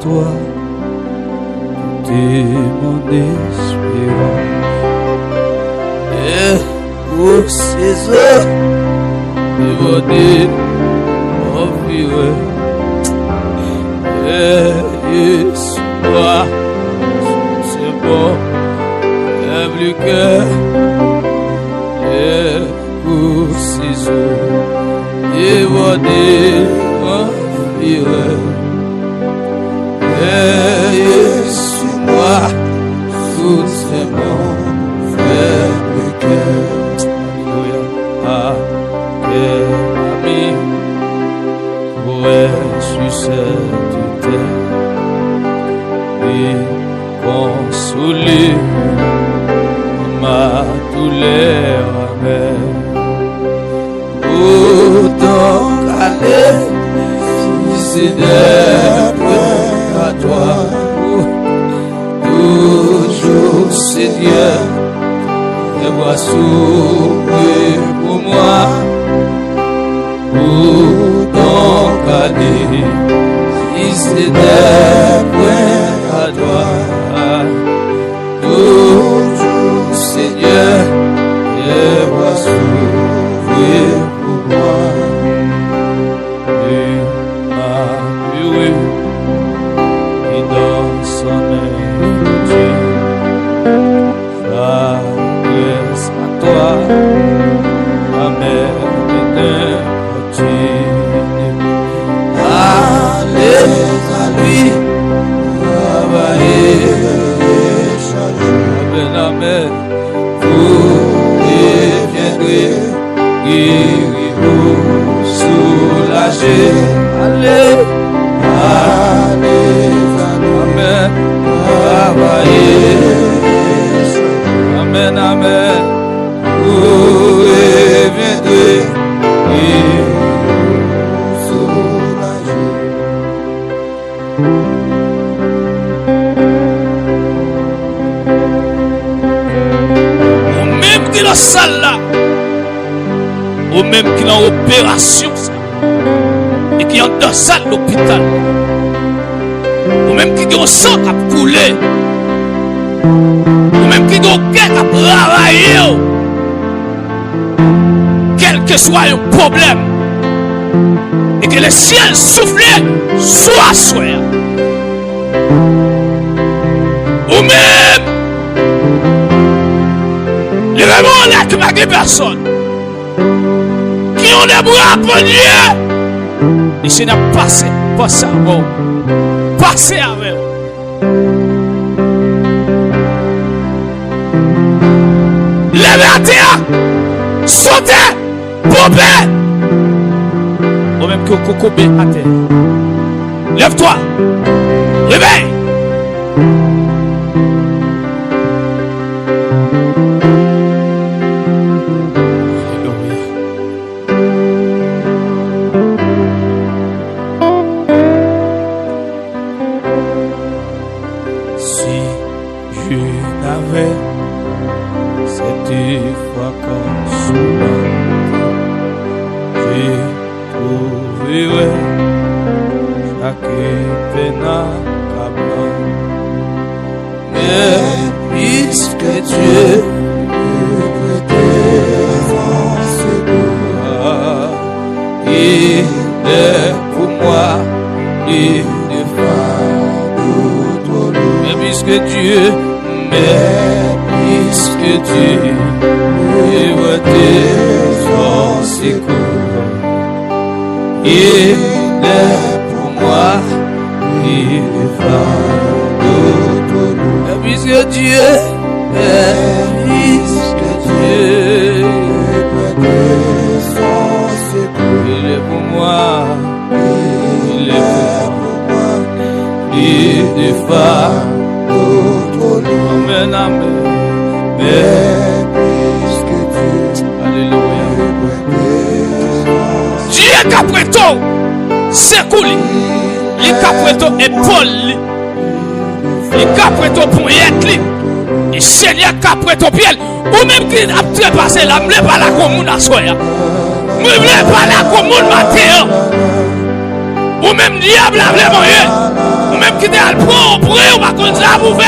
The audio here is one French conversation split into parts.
toi, tu es mon espérance. Et pour ces heures, dévorer mon vie, et toi, c'est bon, lève le cœur, et pour ces heures, dévorer mon vie, et sur moi, tout c'est bon, lève le cœur. Alléluia. Ami, ouais, sur cette terre, et consoler ma douleur amère. Autant qu'aller, si c'est d'après à toi, toujours c'est Dieu, et moi souffrir pour moi. Autant qu'aller, si c'est d'après à toi, toujours Seigneur, et moi souffrir pour moi. Et ma vie, et dans son œil, la grâce à toi, ma mère éternelle. Allez à lui, travailler, changer. Amen, amen. Vous viendrez, guérir, soulager. Allez, allez à lui, amen. Travailler, changer. Amen, amen. Vous viendrez, guérir. Qui dans la salle là, ou même qui dans l'opération et qui est dans la salle de l'hôpital, ou même qui ont sang à couler, ou même qui ont guerre à travailler, quel que soit le problème, et que le ciel souffle soit soir, ou même les vraiment là que des personnes qui ont des bras pour Dieu, et je n'ai passé avant, passé avec. Lève à terre, sautez, pompez, ou même que coco à terre. Lève-toi, réveille. Ou même qui a trépassé la, je ne pas la commune à soi. Je ne pas la commune matin. Ou même diable a voulu moyen. Ou même qui a capable d'ouvrir.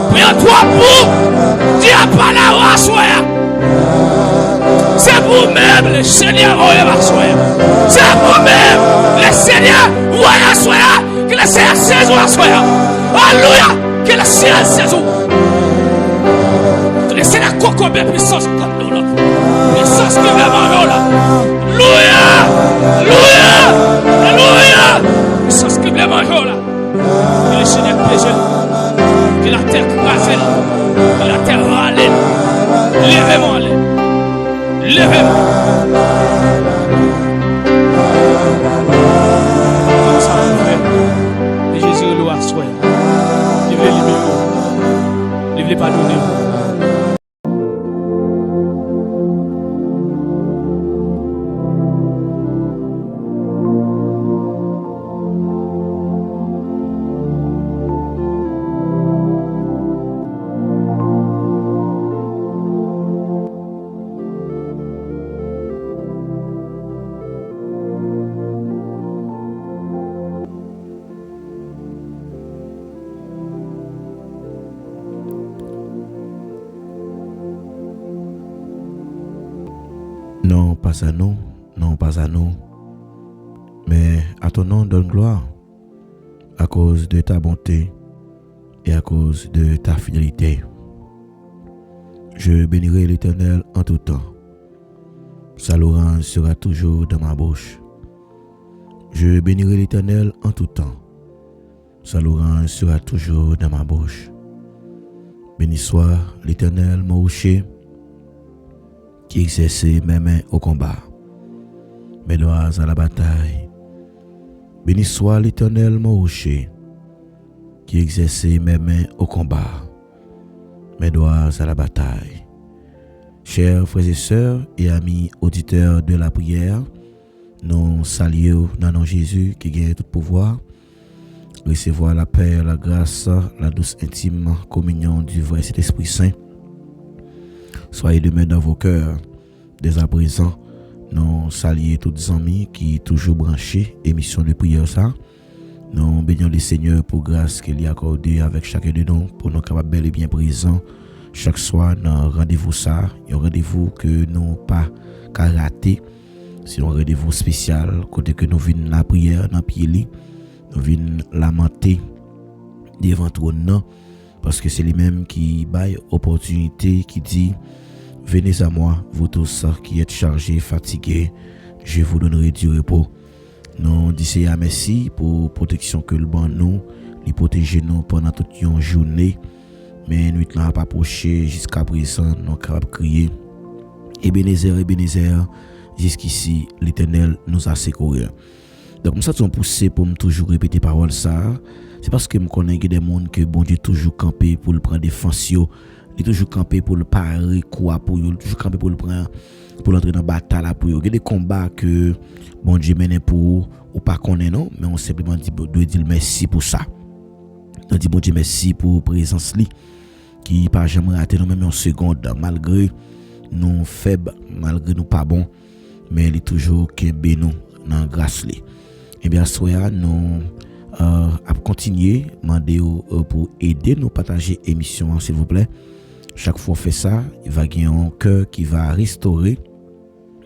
Prends-toi pour. Dis à pas la race. C'est vous-même, le Seigneur, c'est vous-même, le Seigneur, que le Seigneur saison. Alléluia, que le Seigneur saison. Que le Seigneur cocobe puissance comme nous. Puissance que nous avons là. Alléluia, alléluia, alléluia. Puissance que nous avons là. Que le Seigneur pèse, que la terre crase, que la terre râle. Lèvez-moi, lèvez-moi. Comme ça, mon frère. Et Jésus est loin, soyez. Lèvez les mains. Lèvez pas donner. Non, pas à nous, non, pas à nous, mais à ton nom donne gloire, à cause de ta bonté et à cause de ta fidélité. Je bénirai l'Éternel en tout temps. Sa louange sera toujours dans ma bouche. Je bénirai l'Éternel en tout temps. Sa louange sera toujours dans ma bouche. Béni soit l'Éternel, mon rocher, qui exerçait mes mains au combat, mes doigts à la bataille. Béni soit l'Éternel, mon rocher, qui exerçait mes mains au combat, mes doigts à la bataille. Chers frères et sœurs et amis auditeurs de la prière, nous saluons dans le nom de Jésus qui gagne tout pouvoir. Recevoir la paix, la grâce, la douce intime communion du vrai Saint-Esprit Saint. Soyez demain dans vos cœurs. Dès à présent, nous saluons tous les amis qui toujours branchés émission de prière ça. Nous bénissons le Seigneur pour grâce qu'il y a accordé avec chacun de nous pour nous capables bel et bien présents chaque soir dans rendez-vous ça, un rendez-vous que nous pas qu'à rater. C'est un rendez-vous spécial côté que nous venons la prière dans pied lit, nous venons lamenter devant trône parce que c'est lui-même qui baille opportunité qui dit venez à moi, vous tous qui êtes chargés, fatigués, je vous donnerai du repos. Nous disons merci pour la protection que le bon nous, les protéger nous pendant toute une journée. Mais nous n'avons pas approché jusqu'à présent, nous sommes capables de crier. Ebenezer, jusqu'ici, l'Éternel nous a secourus. Donc, comme ça, nous sommes poussés pour toujours répéter parole ça. C'est parce que je connais des gens que bon Dieu toujours campé pour le prendre défense. Il est toujours campé pour le parer quoi pour lui, toujours campé pour le prendre pour l'entrer dans bataille pour lui. Il y a des combats que bon Dieu mène pour ou pas connaît non, mais on simplement dit doit dire merci pour ça. On dit bon Dieu merci pour présence li qui pas jamais raté nous même en seconde malgré nous faibles, malgré nous pas bon, mais il est toujours kembe nous dans grâce li. Et bien soya nous à continuer demander pour aider nous partager émission s'il vous plaît. Chaque fois fait ça, il va gagner un cœur qui va restaurer.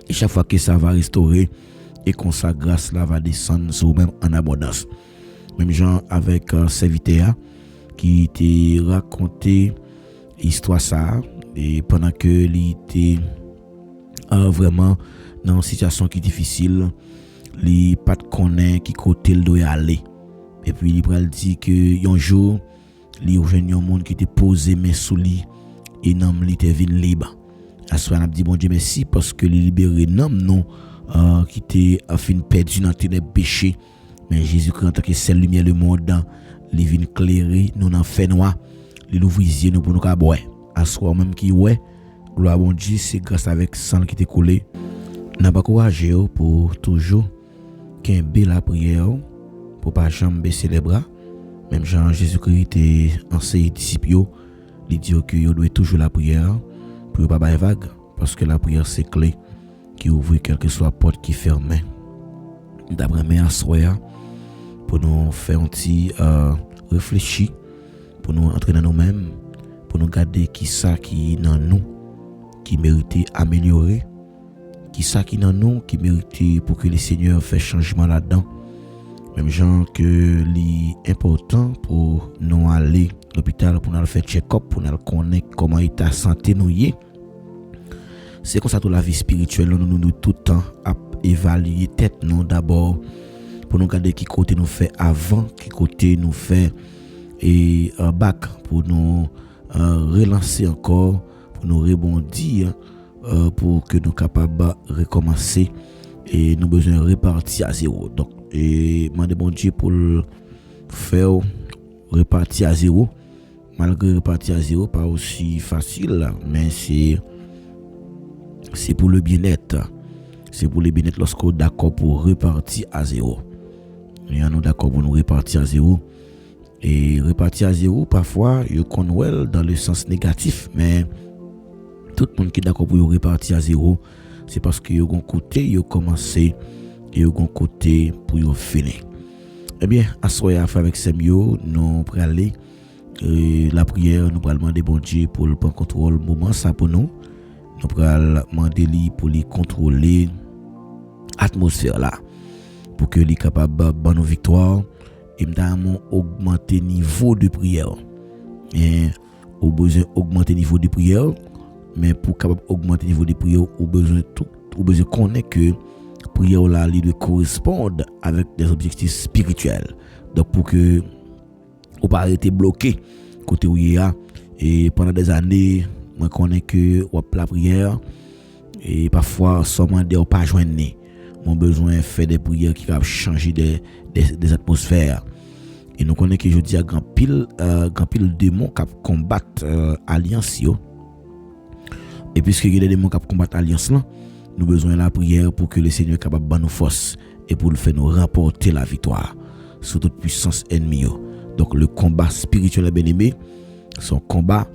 Et chaque fois que ça va restaurer, et qu'on sa grâce là va descendre sur même en abondance. Même genre avec Servitea qui t'a raconté l'histoire ça et pendant que il était vraiment dans une situation qui est difficile, il pas de connaît qui côté il doit aller. Et puis il pral dit que un jour, il y a un monde qui était posé mais sous lui et nom li te vin libre. Aswa n'a dit bon Dieu merci parce que li libéré nom non qui était fin perdu dans tes péchés. Mais Jésus-Christ en tant que seule lumière le monde, il vient éclairer nous dans fait noir, il ouvre les yeux nous pour nous ca boire. Aswa même qui ouais, gloire bon Dieu, c'est grâce avec sang qui t'est coulé. N'a pas courage pour toujours qu'embe la prière pour pas jamais baisser les bras. Même Jean Jésus-Christ était enseigné disciples, il dit que vous doit toujours la prière pour pas bailler vague parce que la prière c'est clé qui ouvre quelle que soit porte qui ferme. D'après mes assoya pour nous faire un petit réfléchir pour nous entraîner nous-mêmes, pour nous garder qui ça qui dans nous, qui mérite améliorer, qui ça qui dans nous, qui mérite pour que le Seigneur fasse changement là-dedans. Même gens que l'important pour nous aller à l'hôpital, pour nous faire check-up, pour nous connaître comment est ta santé nous y est. C'est comme ça toute la vie spirituelle, nous tout le temps à évaluer tête nous d'abord pour nous regarder qui côté nous fait avant, qui côté nous fait et back pour nous relancer encore, pour nous rebondir pour que nous capables de recommencer et nous besoin repartir à zéro. Donc et demander bon Dieu pour faire repartir à zéro. Malgré repartir à zéro pas aussi facile, mais c'est pour le bien-être. C'est pour le bien-être lorsqu'on est d'accord pour repartir à zéro. Et on est d'accord pour nous repartir à zéro. Et repartir à zéro, parfois, il connaît dans le sens négatif, mais tout le monde qui est d'accord pour repartir à zéro, c'est parce qu'il y a un côté, il a commencé, et il y a un côté pour finir. Eh bien, à ce moment avec Semio, nous allons aller. La prière, nous allons demander bon Dieu pour le prendre contrôle le moment, ça pour nous. Nous allons demander pour lui contrôler l'atmosphère là, pour que lui capable de nos victoires et nous augmenter niveau de prière. Et au besoin augmenter niveau de prière, mais pour capable augmenter niveau de prière, au besoin connaître que prière là lui doit correspondre avec des objectifs spirituels. Donc pour que ou pas arrêter bloqué côté où il y a et pendant des années moi connais que la prière et parfois seulement des pas joindre mon besoin faire des prières qui va changer des atmosphères et nous connais que je dis à grand pile démons qui combattent alliance yo et puisque il y a des démons qui combattent alliance là nous besoin la prière pour que le Seigneur capable de nous force et pour le faire nous remporter la victoire sur toute puissance ennemie. Donc le combat spirituel bien-aimé, son combat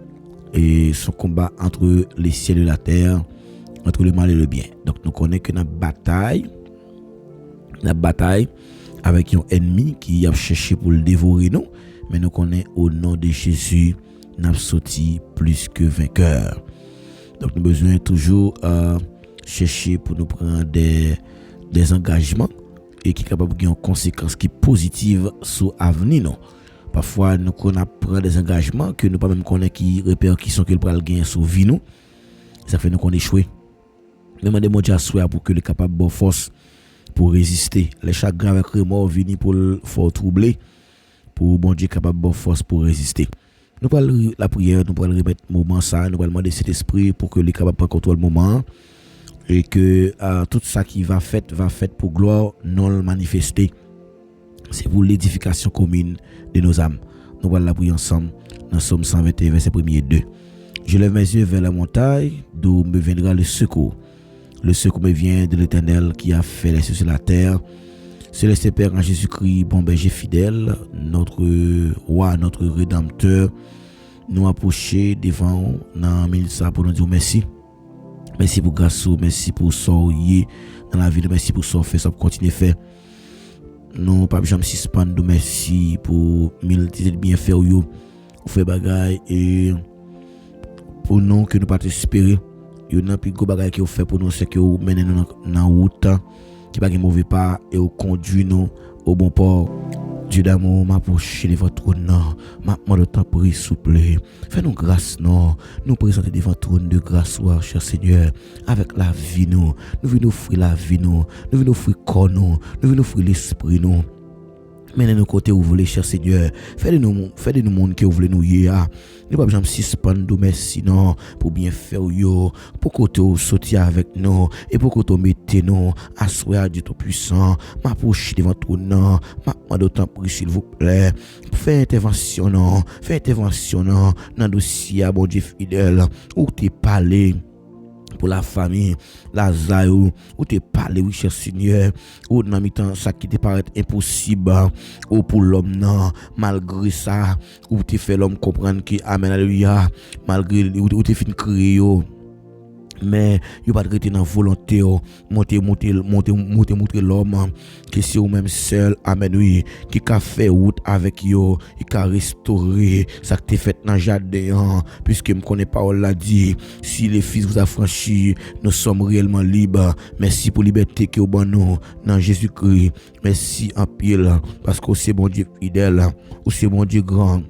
entre les ciels et la terre, entre le mal et le bien. Donc nous connaissons que notre bataille avec un ennemi qui a cherché pour le dévorer nous, mais nous connaissons au nom de Jésus, nous avons sorti plus que vainqueur. Donc nous avons besoin toujours chercher pour nous prendre des engagements et qui est capable de avoir une conséquence qui positive sur l'avenir. Non. Parfois, nous prenons des engagements que nous ne pas même connaître qui répercussions que le pral gagner sur vie nous. Ça fait nous qu'on échoue. Nous demandons mon Dieu à pour que le capable de force pour résister. Les chagrins avec remords viennent pour le fort troubler pour bon Dieu capable de force pour résister. Nous parlons la prière, nous parlons répéter moment ça, nous parlons demander cet esprit pour que le capable prendre contrôle le moment. Et que tout ça qui va fait pour gloire non manifester. C'est pour l'édification commune de nos âmes. Nous allons la prier ensemble dans Somme 121 verset 1er et 2. Je lève mes yeux vers la montagne d'où me viendra le secours. Le secours me vient de l'Éternel qui a fait les cieux sur la terre. Céleste Père en Jésus-Christ, bon berger fidèle, notre roi, notre rédempteur, nous approcher devant dans ça pour nous dire merci. Merci pour grâce, merci pour sortir dans la vie, merci pour sortir, ça continue faire. Non, pas jamais suspendre, merci pour mille bien faire yo, fait bagaille et pour nous que nous pas espérer. Yo n'a plus gros bagaille que vous fait pour nous c'est que vous menez nous dans route qui pas mauvais pas et vous conduit nous au bon port. Dieu d'amour, m'approcher devant votre trône, m'a demandé temps pour s'il vous plaît. Fais-nous grâce, non. Nous présenter devant votre trône de grâce, cher Seigneur, avec la vie, nous. Nous venons offrir la vie, nous. Nous venons offrir le corps, nous. Nous venons offrir l'esprit, nous. Menez nous côté où vous voulez, cher Seigneur. Faites-nous monde que vous voulez nous y a. Nous pas jamais suspendre, merci, non. Pour bien faire, yo. Pour côté où sortir avec nous. Et pour côté où mettez nous. Assoyez Dieu tout puissant. M'approcher devant tout, non. M'a d'autant pris, s'il vous plaît. Fais intervention, non. Fais intervention, non. Dans le dossier, bon Dieu fidèle. Où t'es parlé. Pour la famille, Lazare, où te parlé, oui, cher Seigneur, ou dans mi-temps, ça qui te paraît impossible, ou pour l'homme, non, malgré ça, où te fait l'homme comprendre que, amen, alléluia, malgré, où te fin créer, mais yo pas traiter dans volonté monter l'homme que c'est ou même seul amen oui qui a fait route avec yo qui a restauré ça que t'es fait dans jardin puisque me connais parole l'a dit si les fils vous affranchis nous sommes réellement libres merci pour liberté que bon nous dans Jésus-Christ merci en pile parce que c'est bon Dieu fidèle ou c'est bon Dieu grand.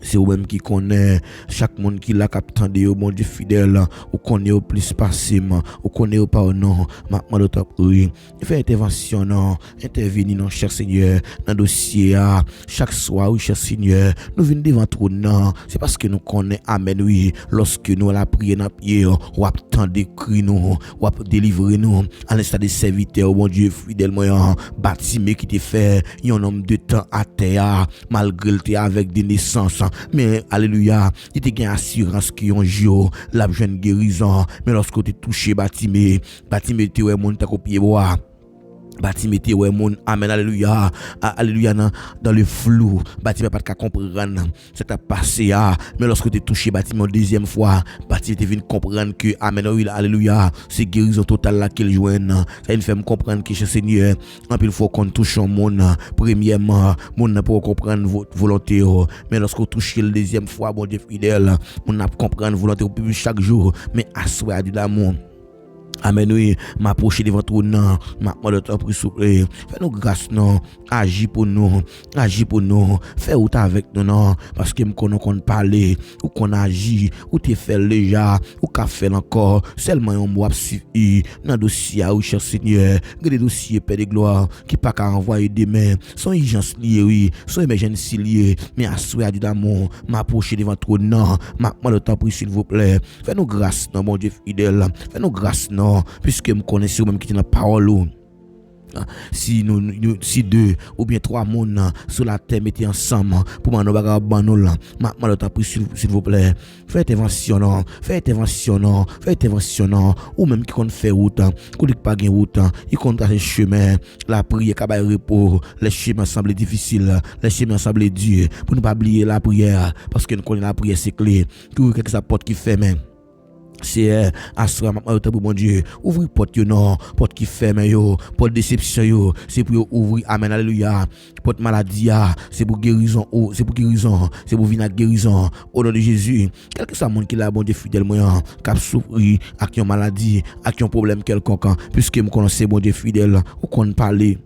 C'est vous-même qui connaît chaque monde qui l'a capté de mon Dieu fidèle ou connaît au plus passivement ou connaît au pardon maintenant de ta prière fait intervention non intervenir dans cher Seigneur dans dossier chaque soir oui cher Seigneur nous venons devant trône c'est parce que nous connaît amen oui lorsque nous la prière dans pied ou attendre cri nous ou délivrer nous à l'instar des serviteurs mon Dieu fidèle moi bâtiment qui te fait un homme de temps à terre malgré le avec des naissances. Mais alléluia, il te gagne assurance qui un jour la jeune guérison. Mais lorsque tu es touché bâtiment tu es mon ta copier bois. Bâtiment ouais mon amen alléluia dans le flou bâtiment pas de comprendre ça t'a passé mais lorsque tu es touché bâtiment deuxième fois bâtiment tu viens comprendre que amen alléluia c'est guérison totale là qu'il joigne ça il fait me comprendre que chez Seigneur en plus il faut qu'on touche un monde premièrement monde pour comprendre votre volonté mais lorsque touche le deuxième fois bon Dieu fidèle on n'a comprendre volonté chaque jour mais assoir du l'amour. Amen oui, m'approcher devant toi non, m'a demandé ton prix souple. Fais-nous grâce non, agis pour nous, fais out avec nous non, parce que me connais qu'on parler ou qu'on agit ou t'es fait déjà ou qu'a fait encore, seulement on m'a suivi dans dossier ou cher Seigneur, des dossiers Père de gloire qui pas qu'à envoyer demain, son urgence lié oui, son émergence lié, mais assoir du d'amour, m'approcher devant toi non, m'a demandé ton prix s'il vous plaît. Fais-nous grâce non mon Dieu fidèle, fais-nous grâce non puisque me connaissez même qui dans la parole si deux ou bien trois monde sur la terre mettez ensemble pour m'en bagarre banol maintenant t'as pris s'il vous plaît fais intervention ou même qui compte faire route qu'on dit pas gain route il compte tracer chemin la prière ka bay repos les chemins semblent difficiles les chemins semblent durs pour ne pas oublier la prière parce que nous connaissons la prière c'est clé tout quelque sa porte qui ferme c'est assoir maintenant pour mon Dieu ouvrir porte non porte qui ferme yo porte déception yo c'est pour ouvrir amen alléluia porte maladie c'est pour guérison c'est pour venir à guérison au nom de Jésus quel que soit monde qui là bon Dieu fidèle moi cap souffrir avec une maladie avec un problème quelconque puisque me connaissez bon Dieu fidèle ou qu'on parler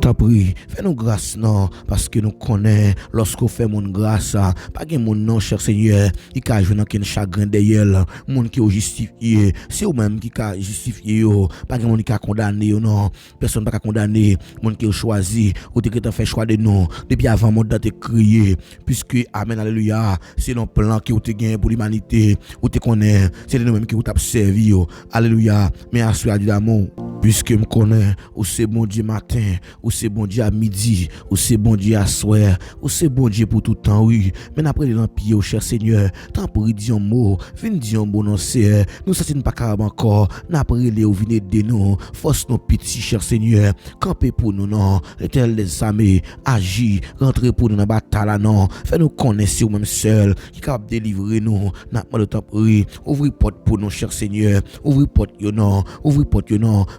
t'as pris fais-nous grâce non parce que nous connaissons lorsqu'on fait mon grâce pas que mon nom cher Seigneur il a joué dans quel chagrin derrière monde qui est justifié c'est ou même qui a justifié pas que monde qui a condamné non personne pas condamné monde qui a choisi ou qui a fait choix de nous depuis avant monde te crier puisque amen alléluia c'est nos plan qui ont gagné pour l'humanité ou te connaît c'est nous même qui ont servi alléluia mais assoir du d'amour puisque me connaît ou c'est bon Dieu matin ou c'est bon Dieu à midi, ou c'est bon Dieu à soir, ou c'est bon Dieu pour tout temps, oui. Mais après les pied au cher Seigneur, tant pour dire un mot, viens dire un bon nom, c'est nous ça c'est pas carrément encore, n'après les ou venez de nous, force nos petits cher Seigneur, camper pour nous non, l'éternel des armées, agir, rentrer pour nous dans la bataille non, fais nous connaître ou même seul, qui capable délivrer nous, n'a pas le temps prier, ouvrir porte pour nous cher Seigneur, ouvrir porte yo non,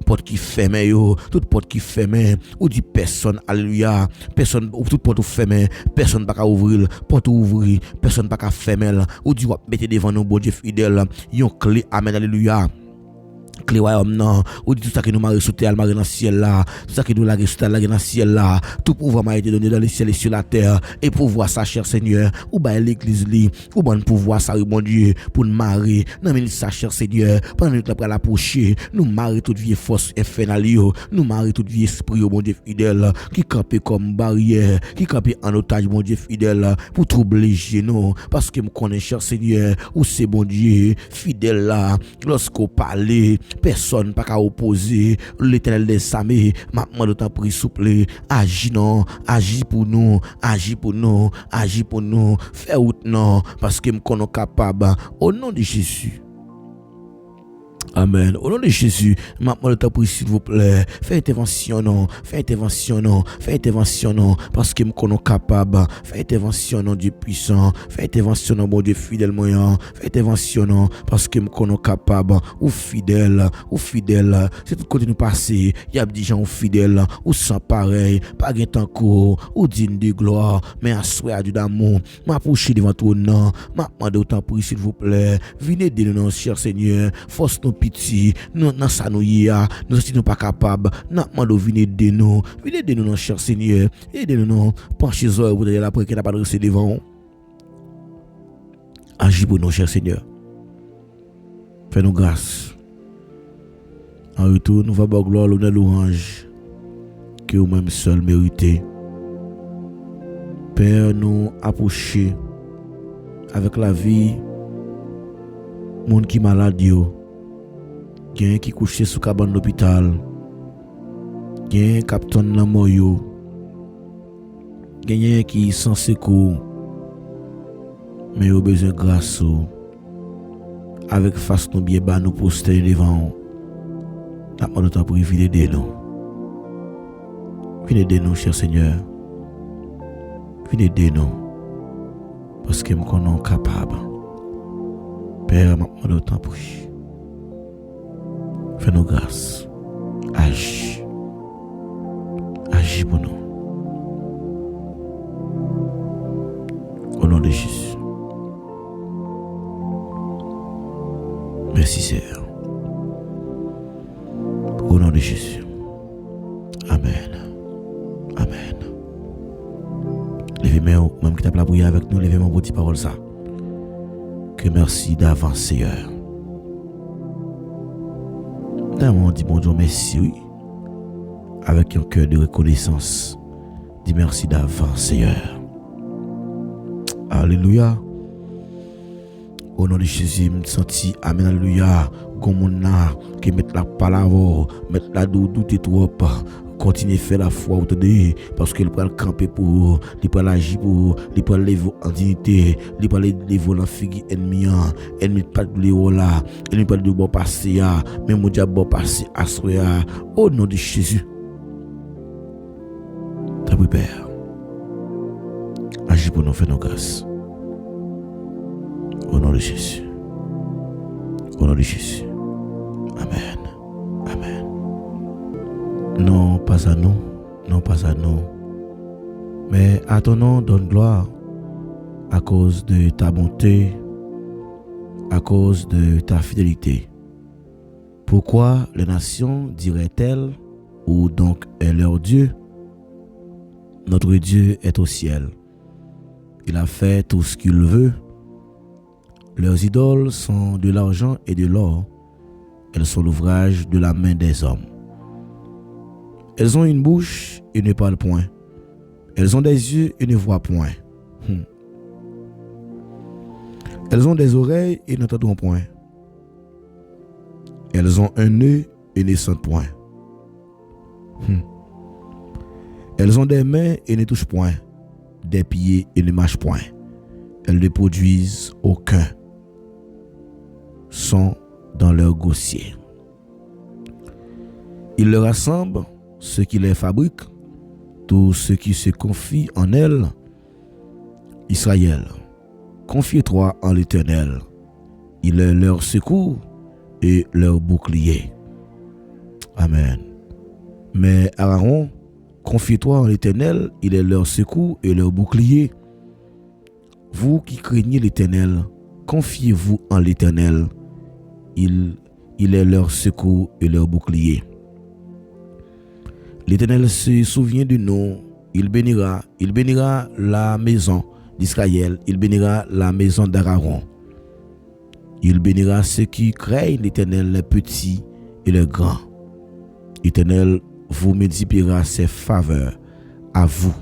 porte qui ferme yo, toute porte qui ferme ou dit personne alléluia personne toute porte fermée personne pas qu'à ouvrir porte ouvrir personne pas qu'à fermer ou dit mettez devant nous bon Dieu fidèle yon clé amen alléluia clé royaume non ou dit tout ça que nous marrer sous terre marrer dans ciel là tout ça que nous la sous terre dans le ciel là tout pouvoir m'a été donné dans les ciels et sur la terre et pouvoir ça cher Seigneur ou ba l'église li ou bon pouvoir ça mon Dieu pour nous marrer non mais ça cher Seigneur pendant nous après l'approcher nous marrer toute vieille force infernale nous marrer toute vieille esprit mon Dieu fidèle qui camper comme barrière qui camper en otage mon Dieu fidèle pour troubler nous parce que me connais cher Seigneur ou c'est bon Dieu fidèle là lorsqu'on parlait personne pas qu'à opposer l'éternel des armées maintenant d'autant pris souple agis pour nous fais route non parce que me connais capable au nom de Jésus Amen. Au nom de Jésus, maintenant le temps pour s'il vous plaît, fais intervention non, fais intervention non, fais intervention non, parce que nous sommes capables, fais intervention non Dieu puissant, fais intervention non bon Dieu fidèle moyen, fais intervention non, parce que nous sommes capables, ou fidèle, c'est tout côté nous passer, il y a des gens fidèles, ou sans pareil, pas gain temps court, ou digne de gloire, mais à souhait du d'amour, m'approcher devant ton nom, maintenant de temps pour s'il vous plaît, venez de nous cher Seigneur, force nous pitié, nous dans ça nous sommes pas capables, nous demandons venez de nous, cher Seigneur, aidez-nous, penchez les oreilles, vous allez la prière qui n'a pas de rester devant. Agis pour nous, cher Seigneur. Fais-nous grâce. En retour, nous va voir gloire, l'honneur, louange, que vous-même seul méritez. Père, nous approcher avec la vie, monde qui malade yo. Gen qui couché sous cabane d'hôpital, gen captain nan moyo, gen qui sans secours, mais au besoin grâce avec face nous bien bas nous poster devant, n'a pas de temps pour venir aider nous. Venez aider nous, cher Seigneur. Venez aider nous, parce que nous sommes capables. Père, n'a pas de temps pour fais-nous grâce. Agis. Agis pour nous. Au nom de Jésus. Merci Seigneur. Au nom de Jésus. Amen. Amen. Levez-moi, même qui t'a la prière avec nous, levez-moi pour dire parole ça. Que merci d'avance Seigneur. On dit bon Dieu merci, oui. Avec un cœur de reconnaissance. Dis merci d'avance, Seigneur. Alléluia. Au nom de Jésus, je me sens, Amen, Alléluia. Gomona, qui met la parole, met la doute trop. Continuez à faire la foi parce qu'il peut camper pour, il peut agir pour, il peut lever en dignité, il peut lever dans figue ennemi, ennemi pas de là, ennemi pas de bon passer, même mon diable bon passer à soya, au nom de Jésus. Ta Père, agis pour nous faire nos grâces. Au nom de Jésus. Au nom de Jésus. Amen. Amen. Non, pas à nous, non, pas à nous, mais à ton nom donne gloire à cause de ta bonté, à cause de ta fidélité. Pourquoi les nations diraient-elles, ou donc est leur Dieu? Notre Dieu est au ciel. Il a fait tout ce qu'il veut. Leurs idoles sont de l'argent et de l'or. Elles sont l'ouvrage de la main des hommes. Elles ont une bouche et ne parlent point. Elles ont des yeux et ne voient point. Elles ont des oreilles et n'entendront point. Elles ont un nez et ne sentent point. Elles ont des mains et ne touchent point. Des pieds et ne marchent point. Elles ne produisent aucun son dans leur gossier. Ils leur rassemblent ceux qui les fabriquent, tous ceux qui se confient en elles. Israël, confie-toi en l'Éternel. Il est leur secours et leur bouclier. Amen. Mais Aaron, confie-toi en l'Éternel, il est leur secours et leur bouclier. Vous qui craignez l'Éternel, confiez-vous en l'Éternel. Il est leur secours et leur bouclier. L'Éternel se souvient de nous. Il bénira la maison d'Israël. Il bénira la maison d'Aaron. Il bénira ceux qui craignent l'Éternel, les petits et les grands. L'Éternel vous multipliera ses faveurs à vous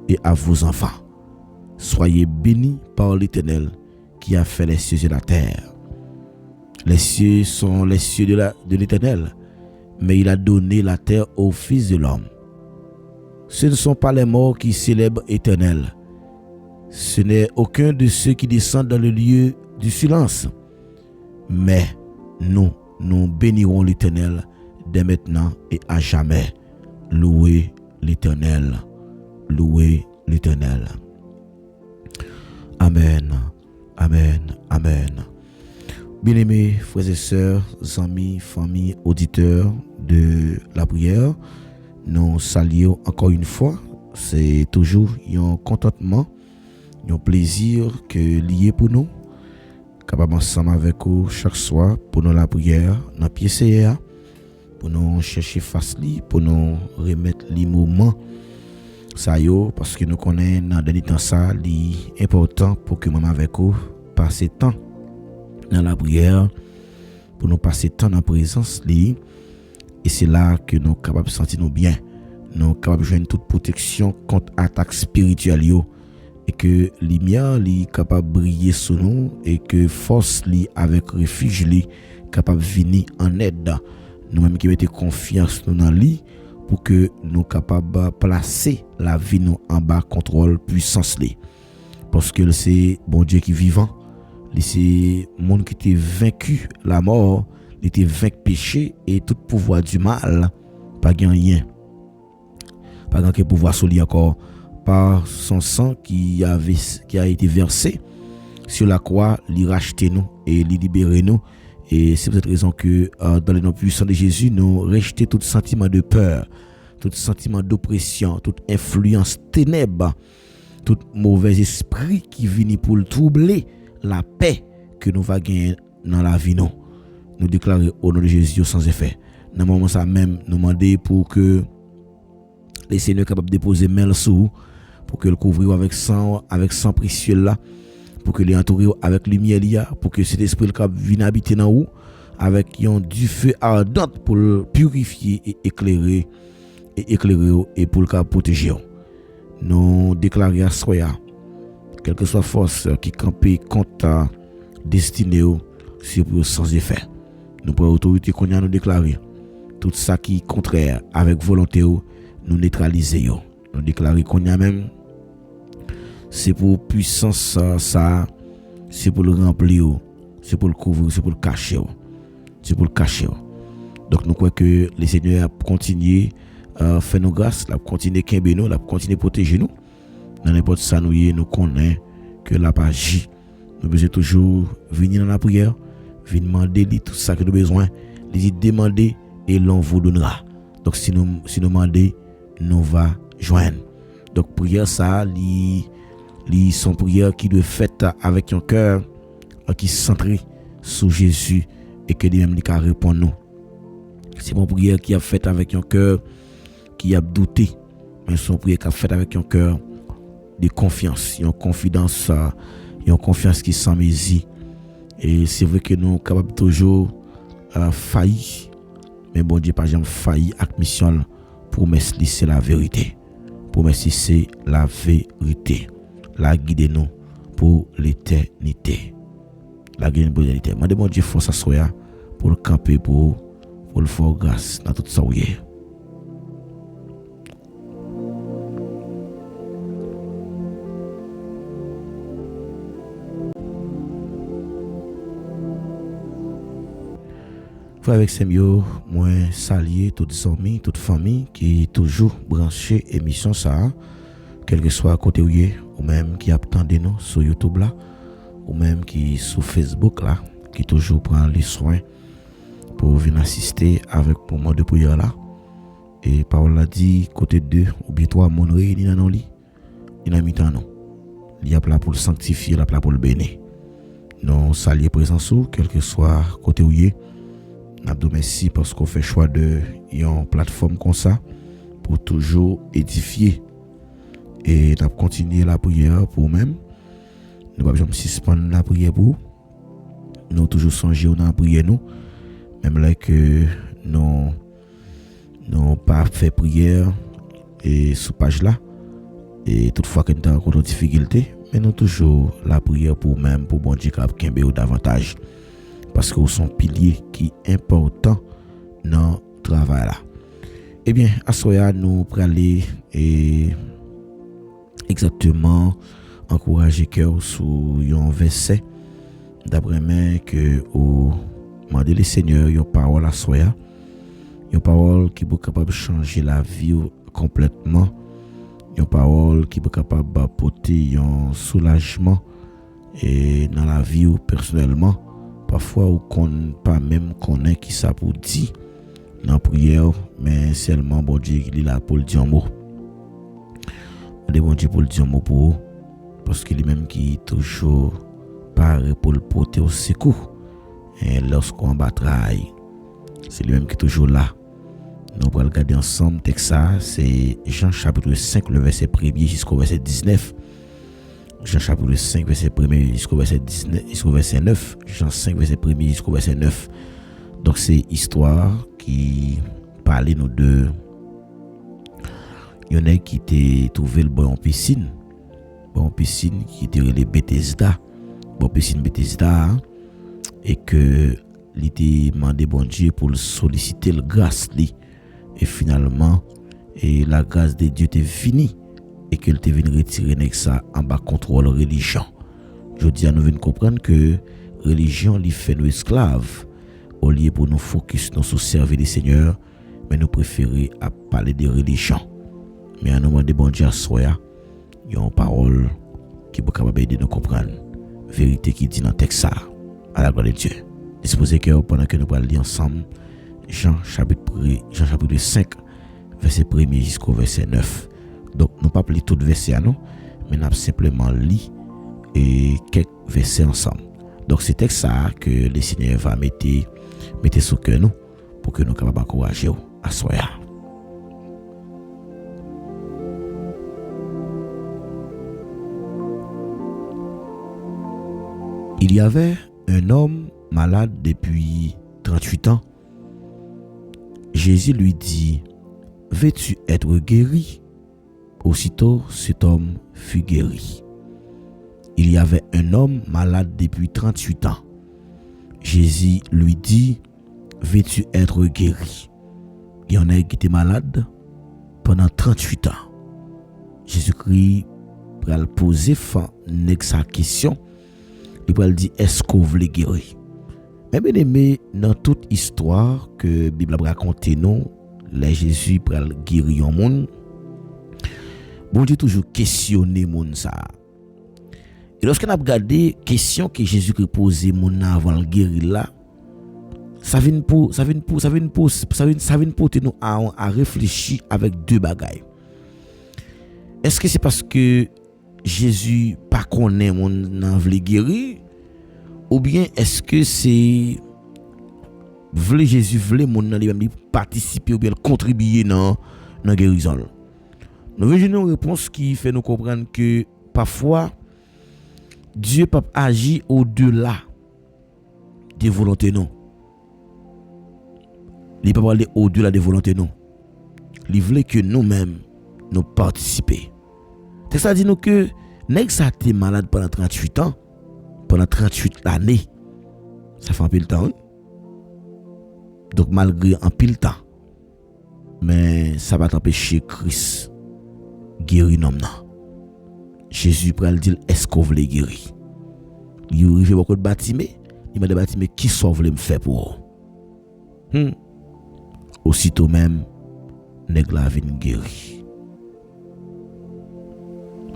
et à vos enfants. Soyez bénis par l'Éternel qui a fait les cieux et la terre. Les cieux sont les cieux de l'Éternel, mais il a donné la terre au Fils de l'homme. Ce ne sont pas les morts qui célèbrent l'Éternel. Ce n'est aucun de ceux qui descendent dans le lieu du silence. Mais nous nous bénirons l'Éternel dès maintenant et à jamais. Louez l'Éternel. Louez l'Éternel. Amen. Amen. Amen. Bien-aimés frères et sœurs, amis, familles, auditeurs de la prière, nous saluons encore une fois. C'est toujours un contentement, un plaisir que lié pour nous, capable ensemble avec vous chaque soir pour nous la prière, dans pied CA, pour nous chercher face li, pour nous remettre les moments ça yo, parce que nous connaissons dans dernier temps ça, important pour que nous avec vous passer temps dans la prière, pour nous passer temps dans la présence li, et c'est là que nous sommes capables de sentir nous bien. Nous sommes capables de joindre toute protection contre attaque spirituelle yo, et que lumière li capable de briller sur nous, et que force li avec refuge li capable de venir en aide. Nous même qui mettons confiance nous dans lui pour que nous capables de placer la vie nous en bas contrôle puissance li. Parce que c'est bon Dieu qui est vivant. C'est monde qui était vaincu la mort, il était vaincu péché et tout pouvoir du mal, pas rien. Pas grand pouvoir sur lui encore par son sang qui a été versé sur la croix, il racheter nous et il libérer nous. Et c'est pour cette raison que dans le nom puissant de Jésus, nous rejetons tout sentiment de peur, tout sentiment d'oppression, toute influence ténèbres, tout mauvais esprit qui vient pour le troubler la paix que nous va gagner dans la vie. Nous déclarer au nom de Jésus sans effet. Dans le moment ça même, nous demander pour que les seigneurs capables de déposer main sous pour que le couvrir avec sang précieux là, pour que les entourer avec lumière, pour que cet esprit le cap vienne habiter dans vous avec du feu ardent pour le purifier et éclairer et pour le cap protéger. Nous déclarer à soi, quelle que soit force qui campe contre destinée, c'est pour sans effet. Nous pour autorité qu'on a nous déclarer tout ça qui est contraire avec volonté, nous neutraliser. Nous déclarer qu'on a même c'est pour puissance ça, c'est pour le remplir, c'est pour le couvrir, c'est pour le cacher. C'est pour le cacher. Donc nous croyons que le Seigneur a continué à faire nos grâces, a continué à nous, a continué à protéger nous. Dans n'importe ça nous connaissons que la page. Nous devons toujours venir dans la prière, venir demander tout ça que nous avons besoin, les demander et l'on vous donnera. Donc si nous demandons, nous va joindre. Donc prière ça, son prière qui doit être faite avec un cœur qui est centré sur Jésus et que lui-même il répond nous. C'est mon prière qui a fait avec un cœur qui a douté, mais son prière qui a fait avec un cœur de confiance, une confiance qui sans mésie. Et c'est vrai que nous sommes capables toujours faillir, mais bon Dieu pas jamais failli avec mission. Promesse c'est la vérité. Promesse c'est la vérité. La guide nous pour l'éternité. La guide pour l'éternité. Je demande Dieu force à soi pour le camper, pour le faire grâce dans tout ça. Frère avec Semio, moi saluer toutes les amis, toute famille qui est toujours branché émission ça, quel que soit à côté ou même qui attendent nous sur YouTube là, ou même qui sur Facebook là, qui toujours prend les soins pour venir assister avec le moment de prière là. Et parole a dit côté 2 ou bien 3 mon réunis dans nos lits, il a mis dans nous. Il y a là pour le sanctifier, là pour le bénir. Nous saluer présence ou quel que soit côté où nous merci parce qu'on fait choix de une plateforme comme ça pour toujours édifier et nous continuer la prière pour même. Nous ne pouvons pas suspendre la prière pour nous toujours songer dans la prière nous même là que nous pas fait prière et sous page là et toutefois que nous avons encore des difficultés mais nous toujours la prière pour même pour bon Dieu qui a davantage. Parce que sont piliers qui sont importants dans le travail là. Eh bien, à ce moment nous pour aller et exactement encourager cœur sur un verset d'après moi que au Mandez le Seigneur une parole à soi, une parole qui est capable de changer la vie complètement, une parole qui est capable d'apporter un soulagement et dans la vie personnellement. Parfois on ne pas même connaît qui ça pour dire dans la prière, mais seulement bon Dieu qui est là pour le dire un mot. Bon Dieu pour le dire un mot pour vous, parce qu'il est même qui toujours paré pour le porter au secours. Et lorsqu'on bataille, c'est lui-même qui est toujours là. Nous allons regarder ensemble texte ça, c'est Jean chapitre 5, le verset 1er jusqu'au verset 19. Jean chapitre 5, verset 1er jusqu'au verset 19, jusqu'au verset 9. Jean 5, verset 1er jusqu'au verset 9. Donc c'est histoire qui parlait nous de il y en a qui était trouvé le bon piscine qui était les Bethesda, bon piscine Bethesda, et que il était demandé bon Dieu pour le solliciter le grâce li, et finalement et la grâce de Dieu était finie et qu'il était venu retirer ça en bas contrôle religion. Je dis à nous venir comprendre que religion lui fait nous esclaves au lieu pour nous focus sur servir le Seigneur, mais nous préférons à parler de religion. Mais à nous demander bon Dieu à soi, il y a une parole qui est capable d'aider nous comprendre vérité qui dit dans le texte à la gloire de Dieu. Disposez cœur pendant que nous allons lire ensemble Jean chapitre 5 verset 1er jusqu'au verset 9. Donc nous pas lire tout verset à nous, mais nous simplement lire et quelques versets ensemble. Donc c'est texte ça que le Seigneur va mettre sur cœur nous pour que nous capables d'encourager à soi. Il y avait un homme malade depuis 38 ans. Jésus lui dit, « Veux-tu être guéri ?» Aussitôt, cet homme fut guéri. Il y avait un homme malade depuis 38 ans. Jésus lui dit, « Veux-tu être guéri ?» Il y en a qui étaient malades pendant 38 ans. Jésus-Christ va poser sa question. Il va dire, est-ce que vous voulez guérir? Mais bien aimé, dans toute histoire que la Bible raconte nous, là Jésus va guérir un monde. Bon Dieu toujours questionner monde ça. Et lorsqu'on a regardé question que Jésus a posé mon avant le guérir là, ça vient pour nous à réfléchir avec deux bagailles. Est-ce que c'est parce que Jésus pas connaît mon nan vle guérir, ou bien est-ce que c'est vle Jésus vle mon nan lui participer ou bien contribuer dans guérison? Nous avons une réponse qui fait nous comprendre que parfois Dieu peut agir au-delà des volontés non. Il peut pas aller au-delà des volontés non. Il veut que nous-mêmes nous participer. C'est ça dit nous que nèg ça été malade pendant 38 ans, pendant 38 années. Ça fait un pile temps. Donc malgré un pile temps, mais ça va t'empêcher Christ guérir l'homme. Jésus pral dire est-ce qu'on veut guérir? Il arrive beaucoup de bâtiment, il m'a dit bâtiment qui sauve me faire pour. Aussitôt même nèg la vinn guéri.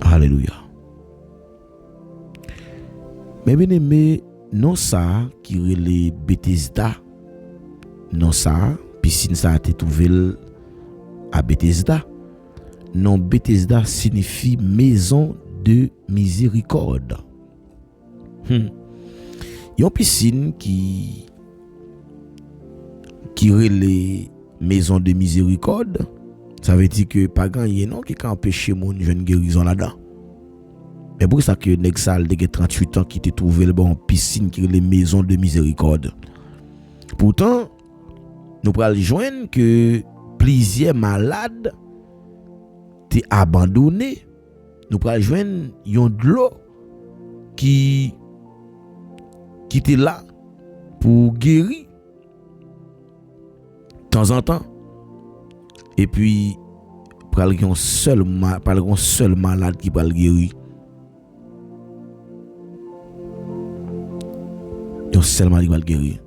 Alléluia. Mais bien aimé, non ça qui relè Bethesda, non ça piscine ça a été trouvé à Bethesda. Non, Bethesda signifie maison de miséricorde. Il y a une piscine qui relè maison de miséricorde. Ça veut dire que pas gagné non qui kan empêcher mon jeune guérison là-dedans. Mais pour ça que nèg sal de 38 ans qui te trouvé le bon piscine qui est les maisons de miséricorde. Pourtant, nous pral joindre que plusieurs malades t'es abandonné. Nous pral joindre yon de l'eau qui était là pour guérir de temps en temps. Et puis pral yon seul malade qui pral guérir. Yon seul malade qui pral guérir.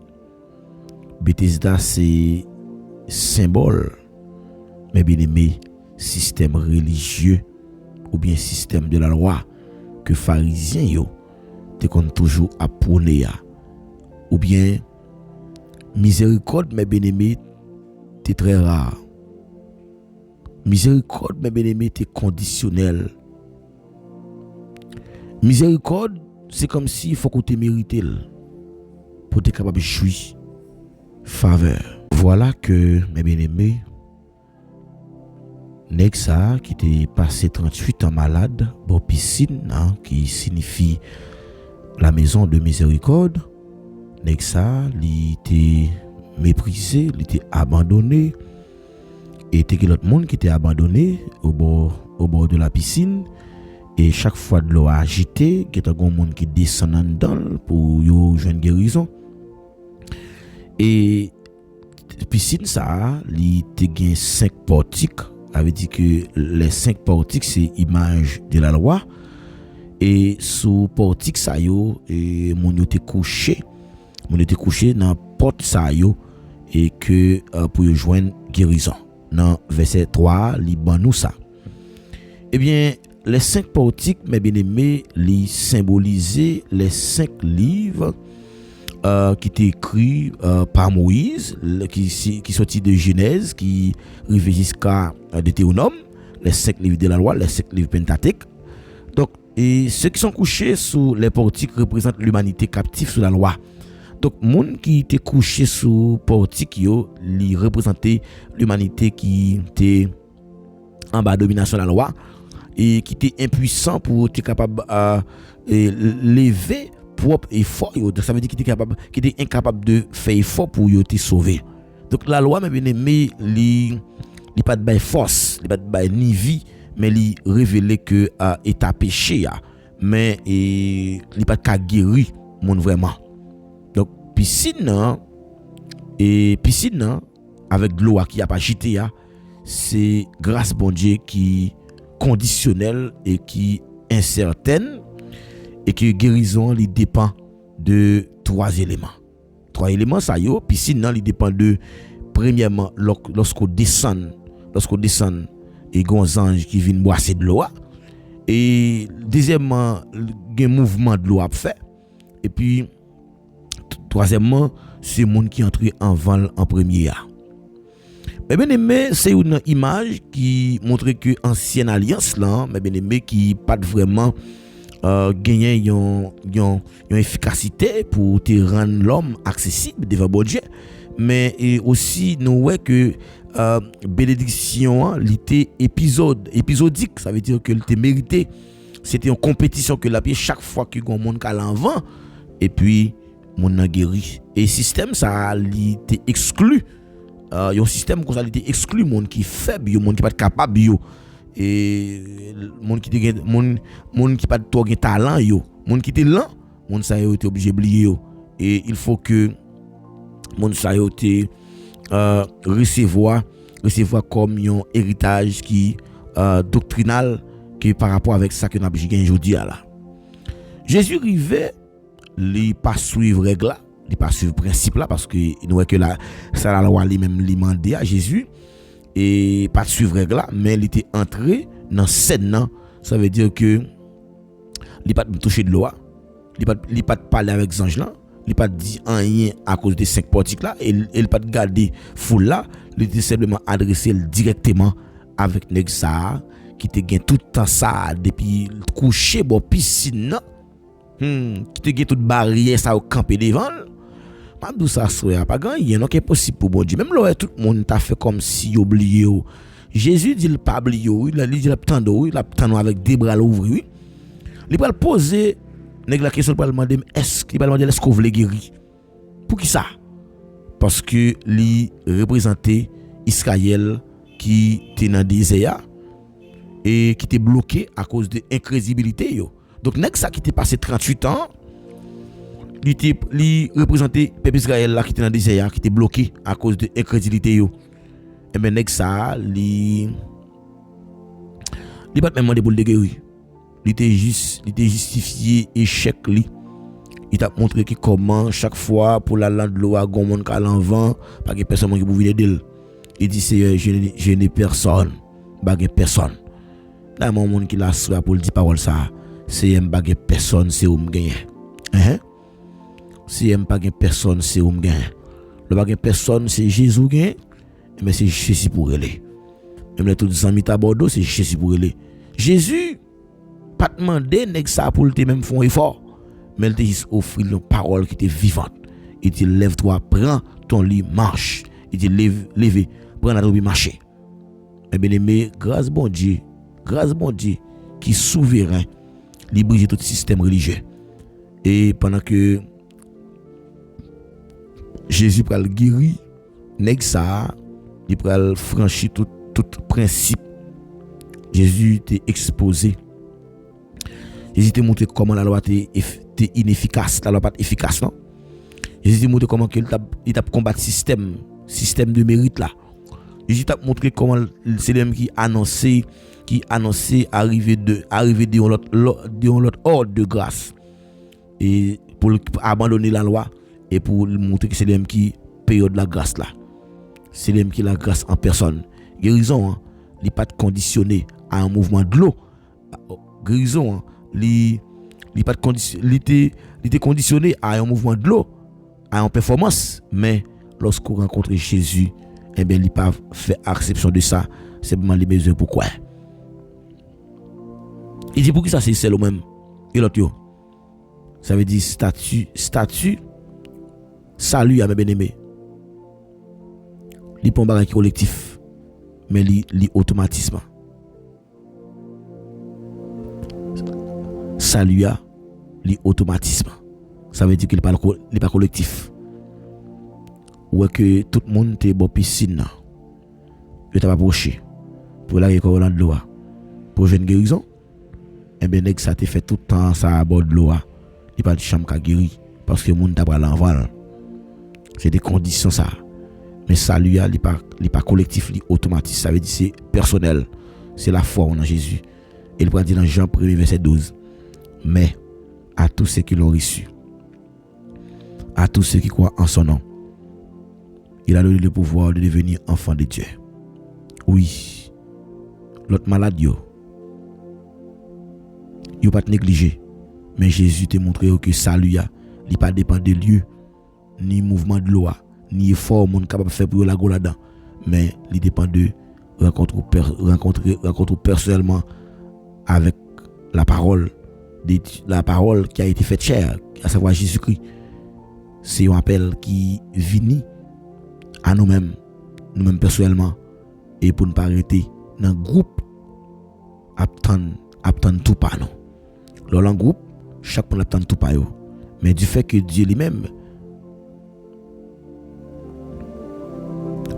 Bethesda c'est symbole, mais bien aimé, système religieux ou bien système de la loi que pharisiens yo te kon toujours approuvé ou bien miséricorde mais bien aimé t'es très rare. Miséricorde mais bien aimé t'es conditionnel. Miséricorde c'est comme si il faut que tu mérites pour être capable de jouir faveur. Voilà que mes bien-aimés, nèg ça qui était passé 38 ans malade, bon piscine qui signifie la maison de miséricorde, nèg ça il était méprisé, il était abandonné et était l'autre monde qui était abandonné au bord de la piscine. Et chaque fois de l'eau agitée, il y a un monde qui descend dedans pour yo joindre guérison. Et piscine ça, il y a 5 portiques. Ça veut dire que les 5 portiques c'est image de la loi. Et sous portique ça yo, et mon yo te couché dans porte ça yo et que pour yo joindre guérison. Dans verset 3, li ban nous ça. Eh bien les 5 portiques, mes bien-aimés, les symbolisaient les 5 livres qui étaient écrits par Moïse, qui sortit de Genèse, qui arrivaient jusqu'à Deutéronome, les 5 livres de la loi, les 5 livres Pentateuque. Donc, et ceux qui sont couchés sous les portiques représentent l'humanité captive sous la loi. Donc, les gens qui étaient couchés sous portiques, ils représentaient l'humanité qui était en bas de domination de la loi. Et qui était impuissant pour être capable de lever propre effort. Donc ça veut dire qu'il était incapable de faire effort pour te sauver. Donc la loi, mes bien-aimés, il pas de force, il pas de ni vie, mais il révélait que état péché, mais il pas de guérir monde vraiment. Donc piscine avec de l'eau qui a pas agité, c'est grâce bon Dieu qui conditionnel et qui incertaine et que guérison li dépend de 3 éléments. 3 éléments ça yo, piscine nan li dépend de premièrement lorsqu'on descend et gon ange qui vient boire de l'eau et deuxièmement gen mouvement de l'eau a fait et puis troisièmement c'est monde qui entre en val en premier. Mais bien aimé, c'est une image qui montre que ancienne alliance là, mais bien aimé qui pas vraiment gagner une efficacité pour te rendre l'homme accessible devant bon Dieu, mais aussi nous voyons que bénédiction l'été épisodique, ça veut dire que l'été mérité, c'était une compétition que la pied chaque fois que un monde à l'avant et puis mon a guéri et système ça l'été exclu. Un système comme ça il était exclu monde qui faible monde qui pas capable et monde qui pas trop de talent monde qui était lent monde ça était obligé oublier et il faut que monde ça était recevoir comme un héritage qui doctrinal que par rapport avec ça que n'a gagné aujourd'hui là. Jésus arrivait il pas suivre règle là, il pas suivre principe là parce que il voit que là ça la loi lui-même lui demandé à Jésus et pas suivre règle là, mais il était entré dans scène là, ça veut dire que il pas toucher de loi, il pas parler avec ange là, il pas dit rien à cause des 5 portiques là et il pas garder foule là, il était simplement adressé directement avec nèg ça qui te gain tout temps ça depuis coucher bon piscine là. Qui te gain toute barrière ça au camper devant. Pas d'où ça soit pas gagner, non c'est possible pour bon Dieu. Même là tout le monde t'a fait comme si oublié. Jésus dit il pas oublié, il a dit il attend avec des bras ouverts. Il va poser nèg la question, il va demander est-ce qu'on veut guérir. Pour qui ça? Parce que il représentait Israël qui était dans le désert et qui était bloqué à cause de l'incrédibilité yo. Donc nèg ça qui était passé 38 ans, il représentait peuple Israël là qui était dans le désert, qui était bloqué à cause de l'incrédulité yo. Et ben nèg ça il pas même demandé pour le guérir. Il était justifié échec li Il t'a montré que comment chaque fois pour la lande de l'eau à gon monde qui l'envant, pas que personne qui pouvait aider. Il dit Seigneur, je n'ai personne, pas personne. Là mon monde qui l'a soit pour dire parole ça, c'est pas personne, c'est où me gagner. Si pas personne, c'est où me gagner. Le pas personne, c'est Jésus gagne, mais c'est Jésus pour aller. Même les tous amis à Bordeaux, c'est Jésus pour aller. Jésus pas demander nèg ça pour te même font effort, mais il te juste offrir une parole qui était vivante. Il te lève-toi, prends ton lit, marche. Il te lève, prends la robe, marcher. Et bien aimé, grâce bon Dieu qui est souverain, il brise tout système religieux. Et pendant que Jésus pral guéri, nèg ça, il pral franchir tout principe. Jésus t'est exposé. Jésus t'a montré comment la loi était inefficace, la loi pas efficace non. Jésus t'a montré comment il t'a combattu système de mérite là. Jésus t'a montré comment c'est lui qui annonçait arriver de l'autre ordre de grâce et pour abandonner la loi et pour montrer que c'est lui qui période la grâce là. C'est lui qui la grâce en personne. Guérison, il n'est pas conditionné à un mouvement de l'eau. Guérison, il était conditionné à un mouvement de l'eau, à une performance. Mais lorsqu'on rencontre Jésus, eh bien, il n'a pas fait acception de ça. C'est vraiment les mesures pourquoi. Il dit pour qui ça c'est celle même. Et l'autre, ça veut dire statut, salut à mes bien-aimés. Il n'est pas un collectif, mais il automatisme. Salut à l'automatisme. Ça veut dire qu'il n'est pas collectif. Ou que tout le monde est bon piscine. Il t'a approché. Pour la récolte de l'eau. Pour jeune guérison. Et bien, ça te fait tout le temps ça à bord de l'eau. Il n'y a pas de chambre qui a guéri. Parce que le monde t'a pas l'enval. C'est des conditions ça. Mais salut à il n'est pas collectif, il est automatique. Ça veut dire c'est personnel. C'est la foi en Jésus. Et il va dire dans Jean 1 verset 12. Mais à tous ceux qui l'ont reçu, à tous ceux qui croient en son nom, il a donné le pouvoir de devenir enfant de Dieu. Oui, l'autre malade, il ne pas négligé. Mais Jésus t'a montré que salut, il pas dépend de lieu, ni mouvement de loi, ni effort monde capable de faire pour la go là-dedans. Mais il dépend de rencontrer personnellement avec la parole qui a été faite chair, à savoir Jésus-Christ. C'est un appel qui vient à nous-mêmes personnellement, et pour ne pas arrêter dans le groupe, attendre tout par nous. Dans le groupe, chaque monde attend tout par eux. Mais du fait que Dieu lui-même,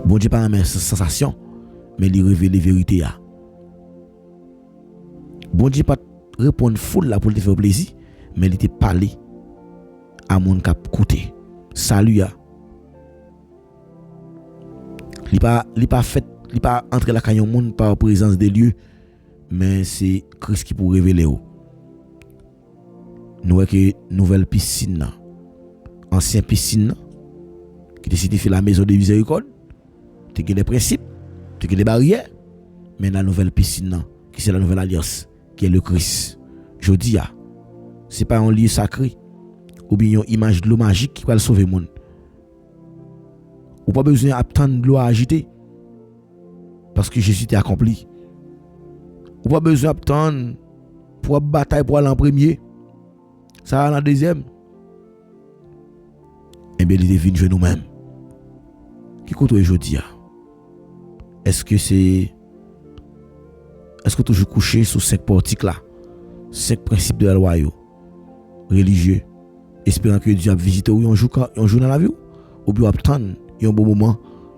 bon Dieu pas une sensation, mais il révèle les vérités. Bon Dieu pas répondre full là pour te faire plaisir, mais il te parler à mon cap côté. Salut. Il pas entrer la caillon monde par présence des lieux, mais c'est Christ qui pour révéler. Nous voyons que nouvelle piscine, ancienne piscine, qui te signifie la maison de miséricorde, tu as des principes, tu as des barrières, mais la nouvelle piscine, qui c'est la nouvelle alliance, qui est le Christ. Je dis, ce n'est pas un lieu sacré, ou bien une image de l'eau magique qui va le sauver le monde. Ou pas besoin d'attendre de l'eau à agiter, parce que Jésus t'a accompli. Ou pas besoin d'attendre pour bataille pour aller en premier. Ça va en deuxième. Et bien, il devine jouer nous-mêmes. Qui compte aujourd'hui? Est-ce que toujours couché sur 5 portiques là, 5 principes de la loi religieux, espérant que Dieu a visité un jour dans la vie, ou bien attendre un bon moment,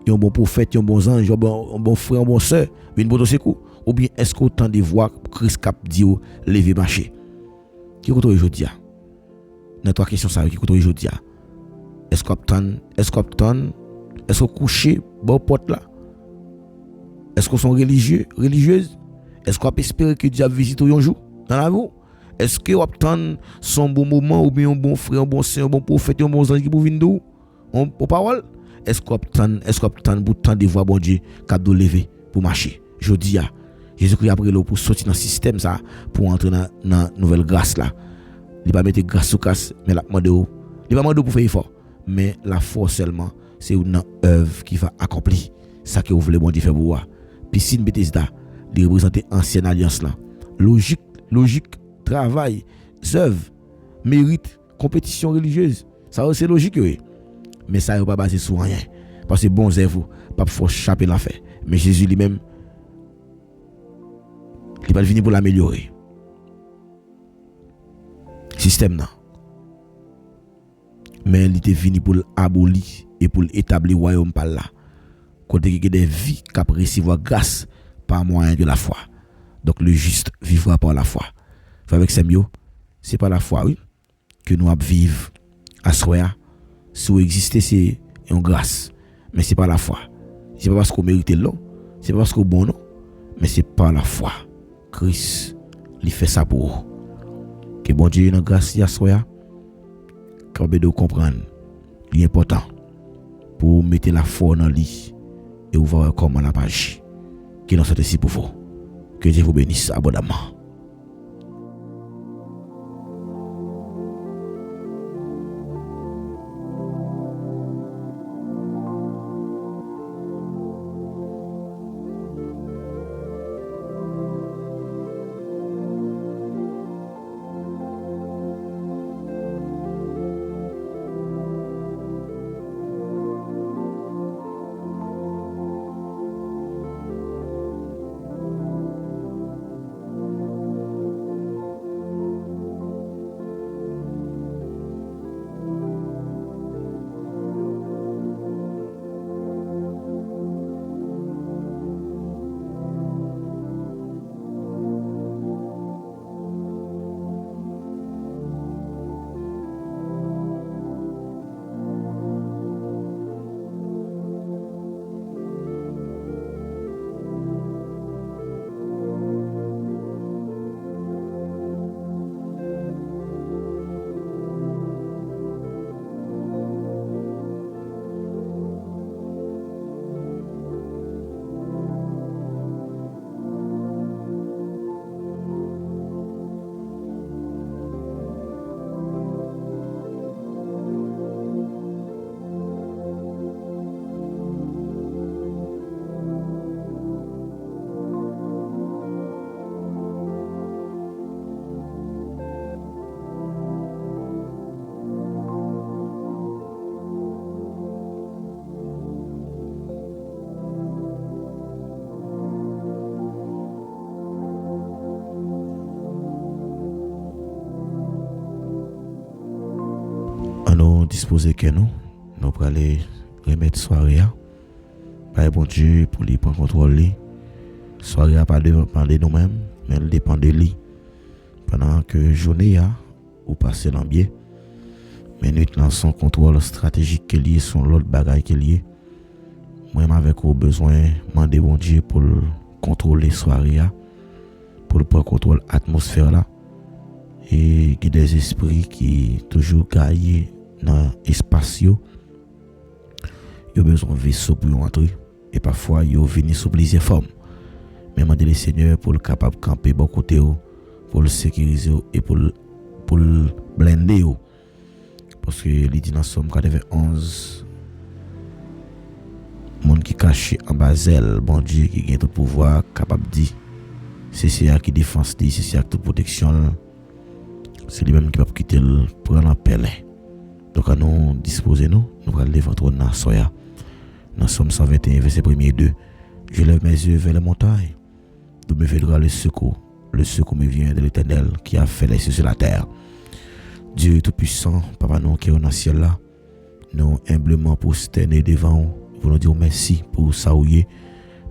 un bon prophète, un bon ange, un bon frère, un bon soeur, une bonne secours, ou bien est-ce qu'autant de voix Christ cap dit lever marcher? Qui compte aujourd'hui? Dans 3 questions ça qui compte aujourd'hui. Est-ce qu'on couché bon porte là? Est-ce qu'on sont religieuses? Est-ce qu'on peut espérer que Dieu a visité un jour dans la vie? Est-ce que vous attendez son bon moment ou bien un bon frère, un bon saint, un bon prophète, un bon ange qui pour venir d'où? Pour parole? Est-ce que vous attendez pour temps de voir bon Dieu qui doit lever pour marcher? Je dis à Jésus-Christ après l'eau pour sortir dans le système ça, pour entrer dans la nouvelle grâce là. Il va mettre grâce sur casse, mais la demande il va demander pour faire effort, mais la force seulement c'est une œuvre qui va accomplir ça que vous voulez bon Dieu faire pour vous. Piscine Bethesda, il représente ancienne alliance là. Logique, travail, œuvre, mérite, compétition religieuse. Ça c'est logique oui. Mais ça n'est pas basé sur rien. Parce que bon œuvre, pas faut chaper l'affaire. Mais Jésus lui-même il va venir pour l'améliorer. Système là. Mais il était venu pour l'abolir et pour établir le royaume par là. Côté qu'il y a des vies qui recevoir grâce par moyen de la foi. Donc le juste vivra par la foi. Avec ces mots, c'est pas la foi oui que nous vivons à soi. Si vous existez c'est une grâce, mais c'est pas la foi. C'est pas parce qu'on mérite l'eau, c'est pas parce qu'on bon non, mais c'est pas la foi. Christ, il fait ça pour vous. Que bon Dieu une grâce à soi. Quand vous comprendre, il est important pour mettre la foi dans lui et vous voir comment la page qui nous soit ici pour vous. Que Dieu vous bénisse abondamment. Disposer que nous pour aller remettre soirée par bon Dieu pour lui prendre contrôle soirée pas dépend de nous-mêmes mais elle dépend de lui pendant que journée ou passer dans bien mais nous dans son contrôle stratégique qui lié son l'autre bagaille qui lié moi avec au besoin demander bon Dieu pour contrôler soirée pour prendre contrôle atmosphère là et qui des esprits qui toujours gaillent dans l'espace yo besoin de vaisseau pour entrer et parfois yo venir sous plusieurs formes mais demander le Seigneur pour le capable camper bon côté pour le sécuriser et pour le blender parce que il dit dans Somme 91 monde qui caché en Basel bon Dieu qui a tout pouvoir capable dit c'est ça qui défense dit c'est ça toute protection c'est lui même qui va quitter le prendre en pelle. Donc à nous disposer nous allons lever votre nom soya. Dans Somme 121 verset 1er et 2. Je lève mes yeux vers les montagnes. D'où me viendra le secours. Le secours me vient de l'Éternel qui a fait les cieux sur la terre. Dieu tout-puissant, Papa nous qui est dans le ciel là, nous humblement prosternés devant vous. Nous voulons dire merci pour ça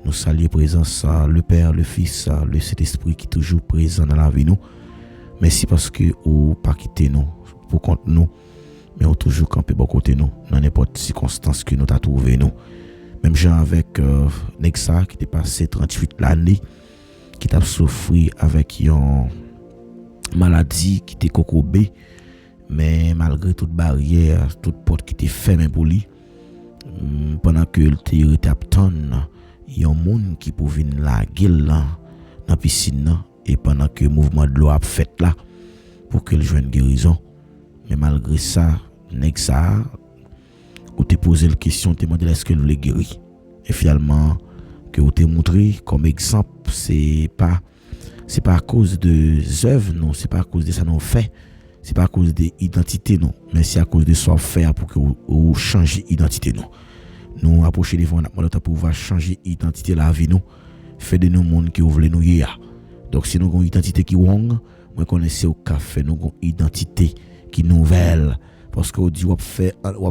nous saluer présence le Père, le Fils, le Saint-Esprit qui est toujours présent dans la vie nous. Merci parce que vous pas quitté nous pour compte nous. Mais on toujours campé bon côté nous dans n'importe circonstance que nous t'a trouvé nous même gens avec Nexa qui était passé 38 l'année qui t'a souffert avec un maladie qui était cocobé, mais malgré toute barrière, toute porte qui était fermée pour lui, pendant que le était abtonne, il y a un monde qui pouvait la gueule dans la piscine et pendant que le mouvement de l'eau a fait là pour que le joigne guérison. Mais malgré ça, nèg ça, ou te posé la question, te demandé est-ce que vous voulez guérir. Et finalement, que vous te montré comme exemple, c'est pas à cause de œuvres, non, c'est pas à cause de ça non fait, c'est pas à cause de l'identité, non, mais c'est à cause de ça faire pour que vous changez d'identité, non. Nous approcher devant notre pour pouvoir changer l'identité la vie, nous, fait de nous monde qui vous voulez nous y. Donc si nous avons une identité qui wrong, moi connaissez au café, nous avons une identité qui nouvelle, parce que dit on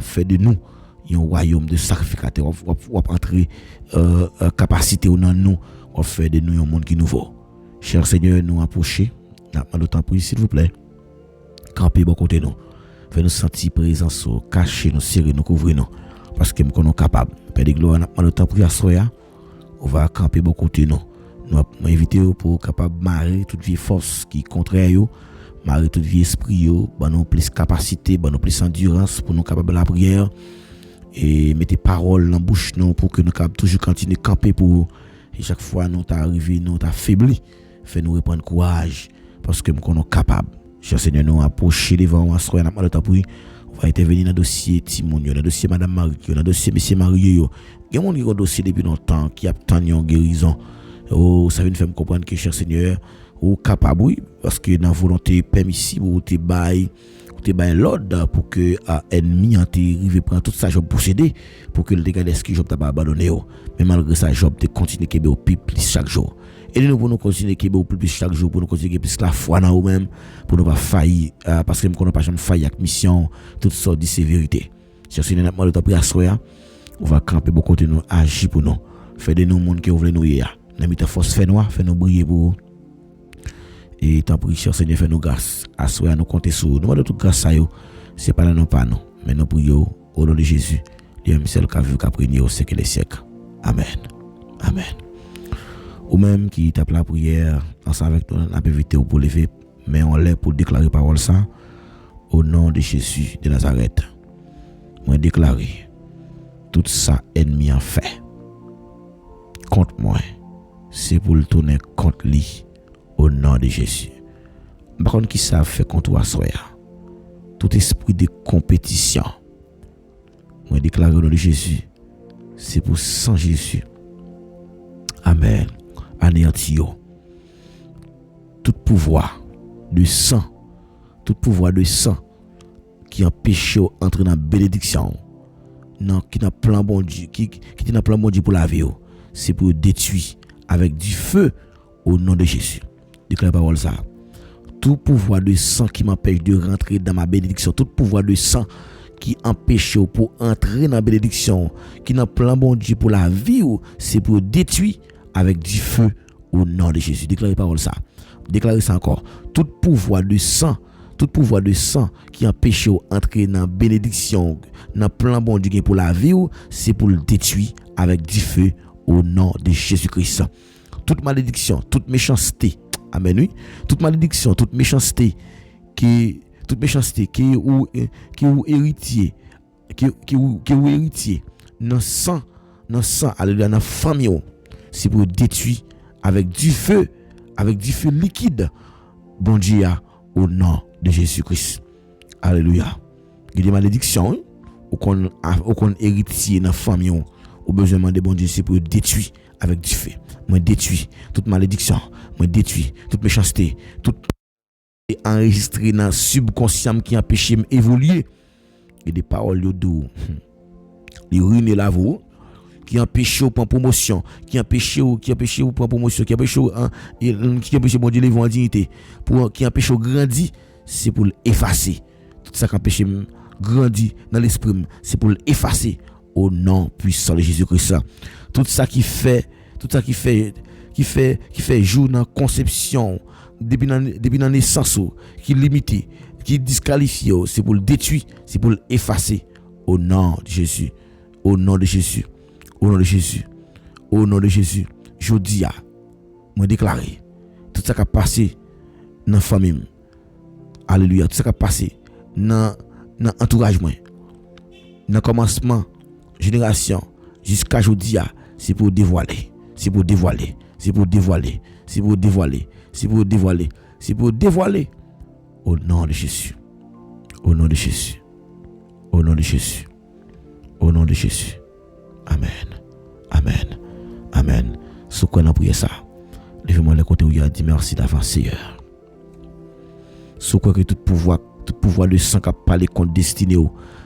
fait de nous un royaume de sacrificateurs, on entrer capacité dans nous, on fait de nous un monde qui nouveau. Cher Seigneur, nous approcher, nous temps pour s'il vous plaît. Camper bon côté nous. Fais nous sentir présence, cacher nous, serrer nous, couvrir nous parce que nous sommes capables. Père de gloire, nous temps pour soya, on va camper bon côté nous. Nous inviter pour capable marrer toute vie force qui contraire yo, marrer toute vie esprit yo, ba nous plus capacité, ba nous plus endurance pour nous capable la prière et mettez parole dans bouche nous pour que nous capable toujours continuer camper pour et chaque fois nous t'arrivé nous t'affaibli, fait nous reprendre courage parce que nous sommes capables. Cher Seigneur, nous approcher devant nous, on va intervenir dans le dossier Timon, dans le dossier Madame Marie, dans le dossier Monsieur Marie. Il y a des gens qui ont un dossier depuis longtemps, qui attendent une guérison. Oh, ça vient de faire me comprendre que, cher Seigneur, ou capable, oui, parce que dans la volonté permissible, ou te bail l'ordre pour que l'ennemi arrive prendre toute sa job possédée, pour que le dégât ce que Job t'a pas abandonné. Mais malgré ça, Job te continue à au plus chaque jour. Et nous pour nous continuer à au plus chaque jour, pour nous continuer plus la foi dans nous-mêmes, pour ne pas faillir, parce que nous n'avons pas jamais failli avec mission, toutes sortes de sévérité. Cher Seigneur, nous avons pris à soi, on va camper beaucoup de nous, agir pour nous, faire de nous monde qui veulent nous y. Nous avons force, fait nous briller pour vous. Et tant pis, cher Seigneur, fait nous grâce. À soi, nous compter sur nous. Nous demandons toute grâce à vous. Ce n'est pas là, non pas nous. Mais nous prions au nom de Jésus. Dieu même seul qui a vu, qui a prié au siècle des siècles. Amen. Amen. Ou même qui tape la prière, ensemble avec nous, on peut éviter pour lever, mais on l'est pour déclarer parole ça. Au nom de Jésus de Nazareth. Moi déclarer tout ça ennemi en fait. Contre moi. C'est pour le tourner contre lui. Au nom de Jésus. Par contre, qui ça fait contre toi, soya? Tout esprit de compétition, moi déclare au nom de Jésus, c'est pour sans Jésus. Amen. Anéantio. Tout pouvoir de sang qui empêche d'entrer dans la bénédiction, qui n'a plan bon Dieu, qui n'a plan bon Dieu pour la vie, c'est pour détruire avec du feu au nom de Jésus. Déclare la parole ça. Tout pouvoir de sang qui m'empêche de rentrer dans ma bénédiction, tout pouvoir de sang qui empêche pour entrer dans la bénédiction, qui n'a plan bon Dieu pour la vie, c'est pour détruire avec du feu au nom de Jésus. Déclarez parole ça. Déclarez ça encore. Tout pouvoir de sang qui empêche d'entrer dans la bénédiction, dans plan bon Dieu pour la vie, c'est pour le détruire avec du feu au nom de Jésus-Christ. Toute malédiction, toute méchanceté, amen, oui. Toute malédiction, toute méchanceté qui ou héritier, qui ou héritier, dans sang, alléluia, dans famille, c'est pour détruire avec du feu liquide, bon Dieu, au nom de Jésus-Christ. Alléluia. Il y a des malédictions, ou qu'on héritier dans famille, ou besoin de bon Dieu, c'est pour détruire avec du feu. Moi détruis toute malédiction, moi détruis toute méchanceté, tout enregistré dans le subconscient qui empêche d'évoluer. Il y a des paroles de les ruiner la voix, qui empêche de prendre promotion, qui empêche de prendre promotion, qui empêche bon Dieu de en dignité, qui empêche de grandir, c'est pour l'effacer. Tout ça qui empêche de grandir dans l'esprit, c'est pour l'effacer au nom puissant de Jésus-Christ. Tout ça qui fait jour dans la conception depuis la naissance, qui limite, qui disqualifie, c'est pour le détruire, c'est pour l'effacer au nom de Jésus. Au nom de Jésus. Au nom de Jésus. Au nom de Jésus. Je dis à moi déclarer tout ça qui a passé dans la famille, Alléluia. Tout ça qui a passé dans entourage moi. Dans commencement génération jusqu'à aujourd'hui, c'est pour dévoiler. C'est pour dévoiler. C'est pour dévoiler. C'est pour dévoiler. C'est pour dévoiler. C'est pour dévoiler. Au nom de Jésus. Au nom de Jésus. Au nom de Jésus. Au nom de Jésus. Amen. Amen. Amen. Ce qu'on a prié ça. Levez-moi le côté où il a dit merci d'avance, Seigneur. Ce quoi que tout pouvoir de sang qui a parlé contre destiné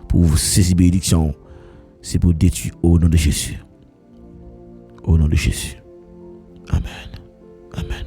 pour vous saisir bénédiction, c'est pour détruire au nom de Jésus. Au nom de Jésus. Amen. Amen.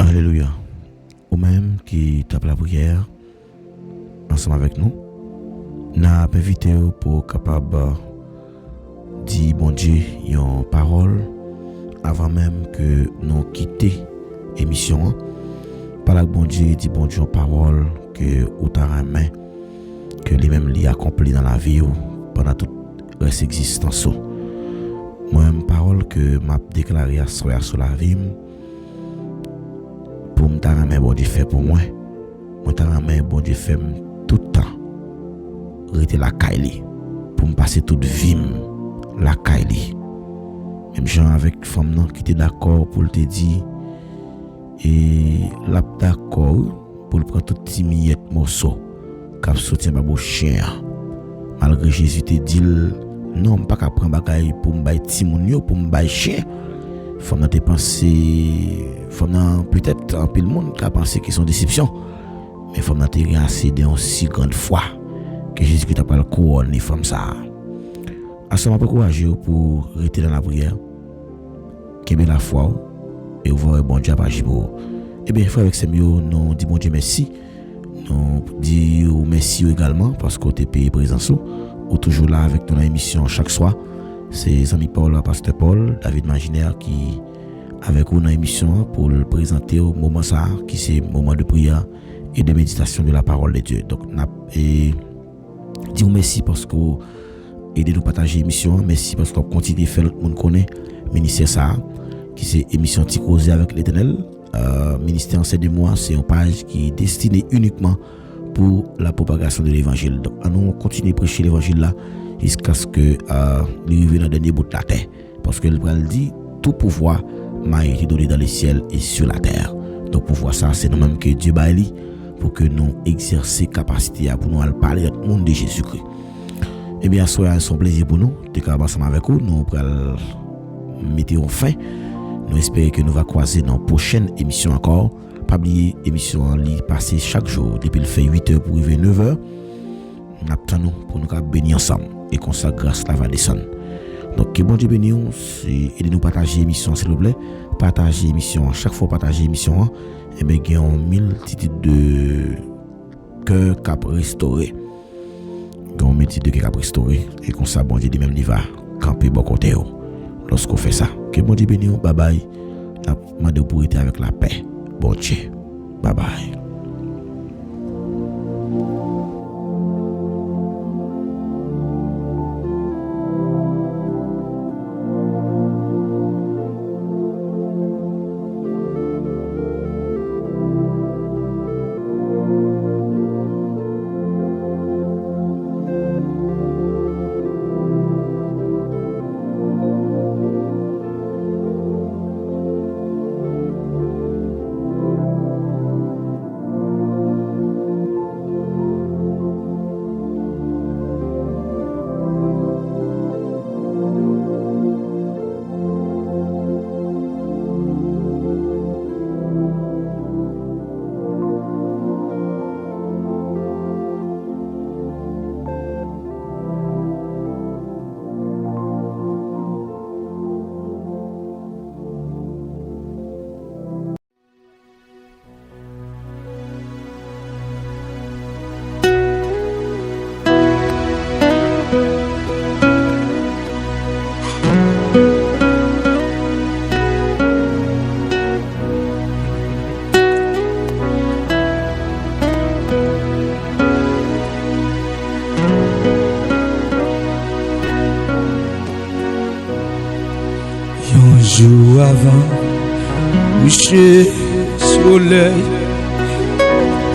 Alléluia. Ou même qui tape la prière ensemble avec nous, n'a invité pour capable dire bon Dieu une parole avant même que nous quitter l'émission. Par la bon Dieu dit bon Dieu une parole que ou ta main que lui-même lui accompli dans la vie pendant toute reste existence. Moi une parole que m'a déclaré sur la vie pour me taramé bon Dieu fait pour moi. Moi taramé bon Dieu fait tout le temps. Rester la caille pour me passer toute vie la caille. Même gens avec femme non qui était d'accord pour te dire et la d'accord pour prendre tout petit miette morceau cap sortir ba beau chien. Malgré Jésus te dit non pas qu'à prendre bagaille pour me bailler petit moun yo pour me bailler chien. Femme te penser femme peut-être un peu le monde qui a pensé qu'ils sont déception. Mais femme te rien assez de si grande foi que Jésus qui t'a pas le couronne femme ça. Assez m'a encourager pour rester dans la prière. Qu'aimer la foi et voir bon Dieu agir pour. Et bien frère avec ces mieux nous dit bon Dieu merci. Nous dit merci également parce que tu es payé présence ou toujours là avec ton émission chaque soir. C'est ami Paul, pasteur Paul, David Maginaire qui avec nous dans l'émission pour le présenter au moment ça qui c'est moment de prière et de méditation de la parole de Dieu. Donc et dire merci parce que aidez nous partager l'émission, merci parce qu'on continue de faire le monde connaît ministère ça qui c'est émission Ticosé avec l'Éternel. Ministère en de moi, c'est une page qui est destinée uniquement pour la propagation de l'évangile. Donc nous continuer à prêcher l'évangile là jusqu'à ce que arrive dans le dernier bout de la terre parce que le Bible dit tout pouvoir m'a été donné dans les ciels et sur la terre. Donc pouvoir ça c'est nous-mêmes que Dieu baille pour que nous exercer capacité pour nous parler au monde de Jésus-Christ. Eh bien soyez un plaisir pour nous de travailler ensemble avec vous. Nous allons mettre en fin. Nous espérons que nous allons croiser dans la prochaine émission encore. Pas oublier émission en ligne passer chaque jour depuis le fait 8h pour arriver 9h. Nous attendons pour nous bénir ensemble et qu'on sa grâce la va descendre. Donc que bon Dieu bénisse, aidez nous partager l'émission s'il vous plaît. Partager l'émission, chaque fois partager l'émission et bien gagnons 1000 multitude de cœur cap restauré. Ton métier de quelque restaurer et comme ça bon Dieu dit même il va camper bon côté. Lorsqu'on fait ça, que bon Dieu bénisse, bye bye. La demande pour être avec la paix. Bon Dieu. Bye bye. Jour avant, coucher soleil,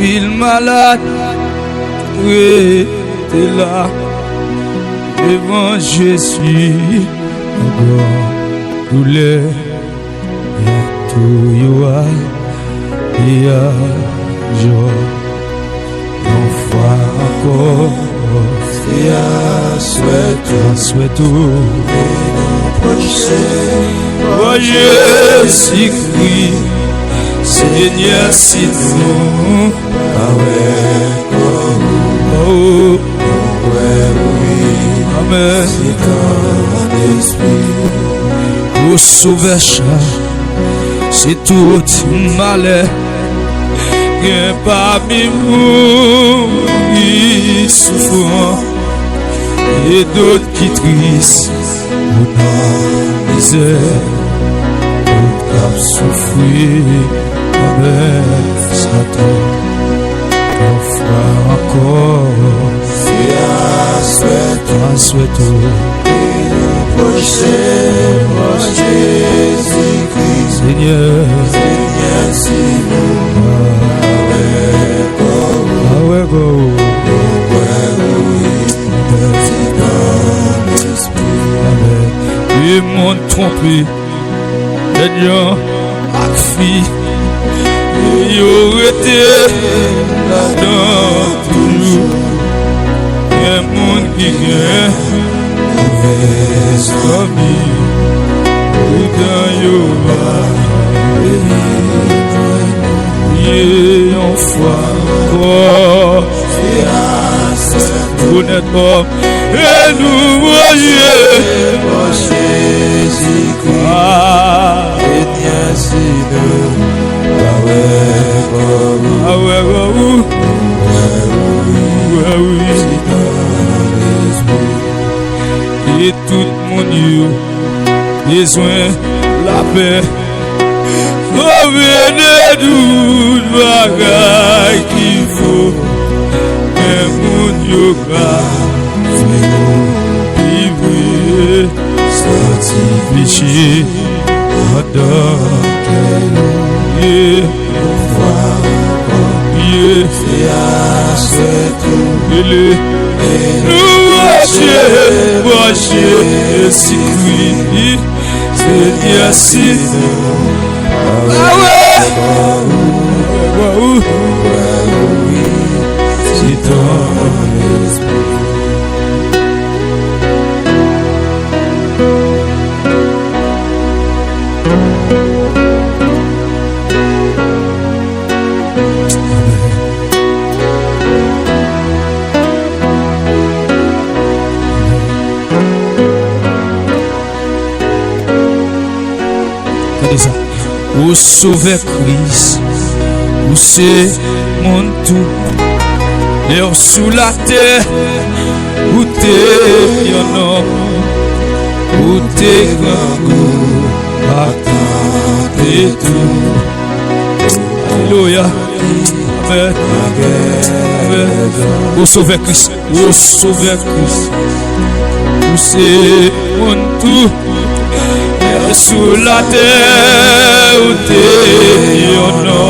il malade, était là, devant Jésus, encore douleur, et tout yoa, et à joie, une fois encore, et à souhait tout. Oh Jésus-Christ, Seigneur, si nous, oh, amen, au sauveur, c'est tout malheur, que parmi nous, qui souffrent, et d'autres qui tristes. Mon misère, tout cap souffrir, avec Satan, enfin encore, c'est à souhait, et nous prochain, moi Jésus-Christ, Seigneur, si nous, avec et m'ont trompé, les gens ak filles, et ils été là-dedans toujours. Et mon qui est mauvais ami, et dans Yoba, et en foi, oh, vous n'êtes pas, et nous voyez, Jésus-Christ, et tout mon Dieu, besoin la paix, revenez d'où bagaille qu'il faut, mais mon Dieu, vivre, sortir péché, et nous voici si Christ, Seigneur, si nous, si ton esprit. Au sauveur Christ, où c'est mon tout, l'air sous la terre, Où t'es piano, où t'es grand, attends et tout. Alléluia. Amen. Amen. Où sauver Christ, où sauver Christ. Où c'est mon tout. Sous la terre, où t'es piano,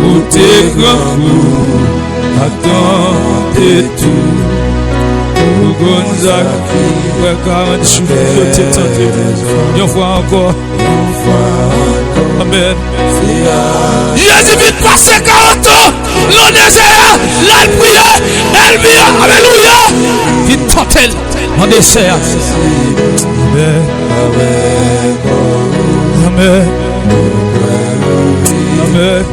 où t'es grand, attends et tout. Gonzaga, quand je t'ai tenté, une fois encore. Amen. Jésus vite passer 40 ans, le désert, la prière, elle vient, alléluia. Vite tenter le désert. Amen. Amen. Amen.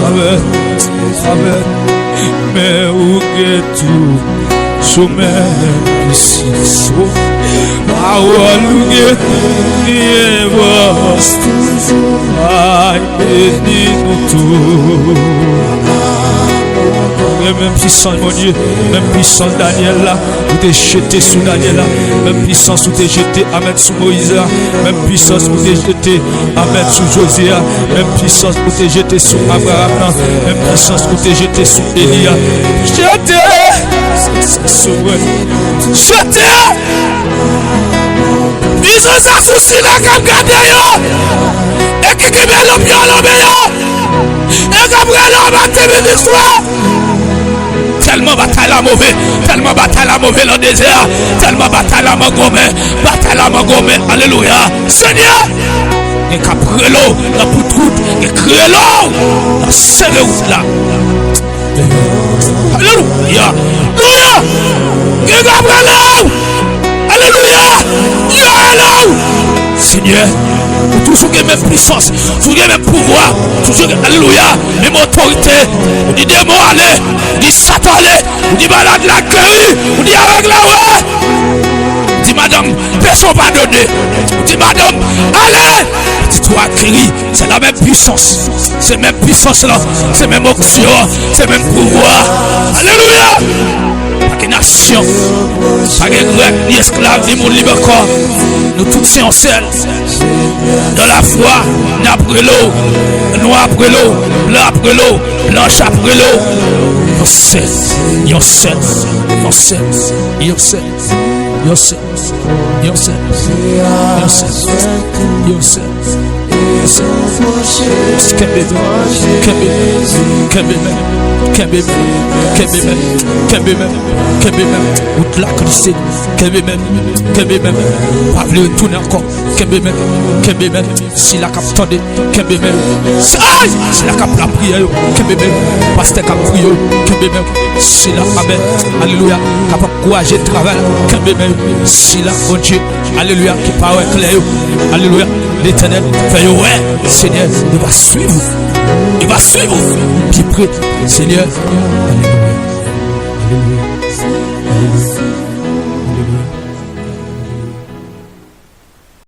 Amen. Amen. Mais où es-tu? Sommet ici, parole qui vaste, aïe béni nous tous. Même puissance, mon Dieu, même puissance Daniel là, où t'es jeté sous Daniel là, même puissance où t'es jeté Ahmed sous Moïse là, même puissance où t'es jeté Ahmed sous Josué, même puissance où t'es jeté sous Abraham là, même puissance où t'es jeté sous Élia. Jeté, jeté, ils ont ça souci là comme gardé yo, et qui met le pion là et Gabriel a battu l'histoire. Tellement bataille la mauvaise, tellement bataille la mauvaise dans le désert, tellement bataille la magomé, bataille la magomé, alléluia. Seigneur, il y a l'eau, la poutroute, il y a l'eau, la seule route là. Alléluia, alléluia, il y a Gabriel, alléluia, il y a l'eau. Seigneur, toujours que même puissance, toujours que même pouvoir, toujours que, alléluia, même autorité, on dit des mots aller, on dit Satan aller, on dit malade la guéri, on dit avec la ouais, on dit madame, personne pas donné, on dit madame, allez, on dit toi guéri, c'est la même puissance, c'est même puissance là, c'est même option, c'est même pouvoir, alléluia. Pas de nation, pas de grec, ni esclave, ni monde libre corps. Nous tous sommes ensemble. Dans la foi, nous après l'eau, noir après l'eau, blanc après l'eau, blanche après l'eau. Nous sommes, nous sommes, nous sommes, nous sommes, nous sommes, nous sommes, nous sommes. Si la cap tendé, si la cap la prière, pasteur cap prière, si la amen, alléluia, cap encourager le travail, si la bon Dieu, alléluia, qui parle clair, alléluia, l'Éternel fait ouais, Seigneur, il va suivre, il va suivre, puis prêt, Seigneur, alléluia, alléluia, alléluia.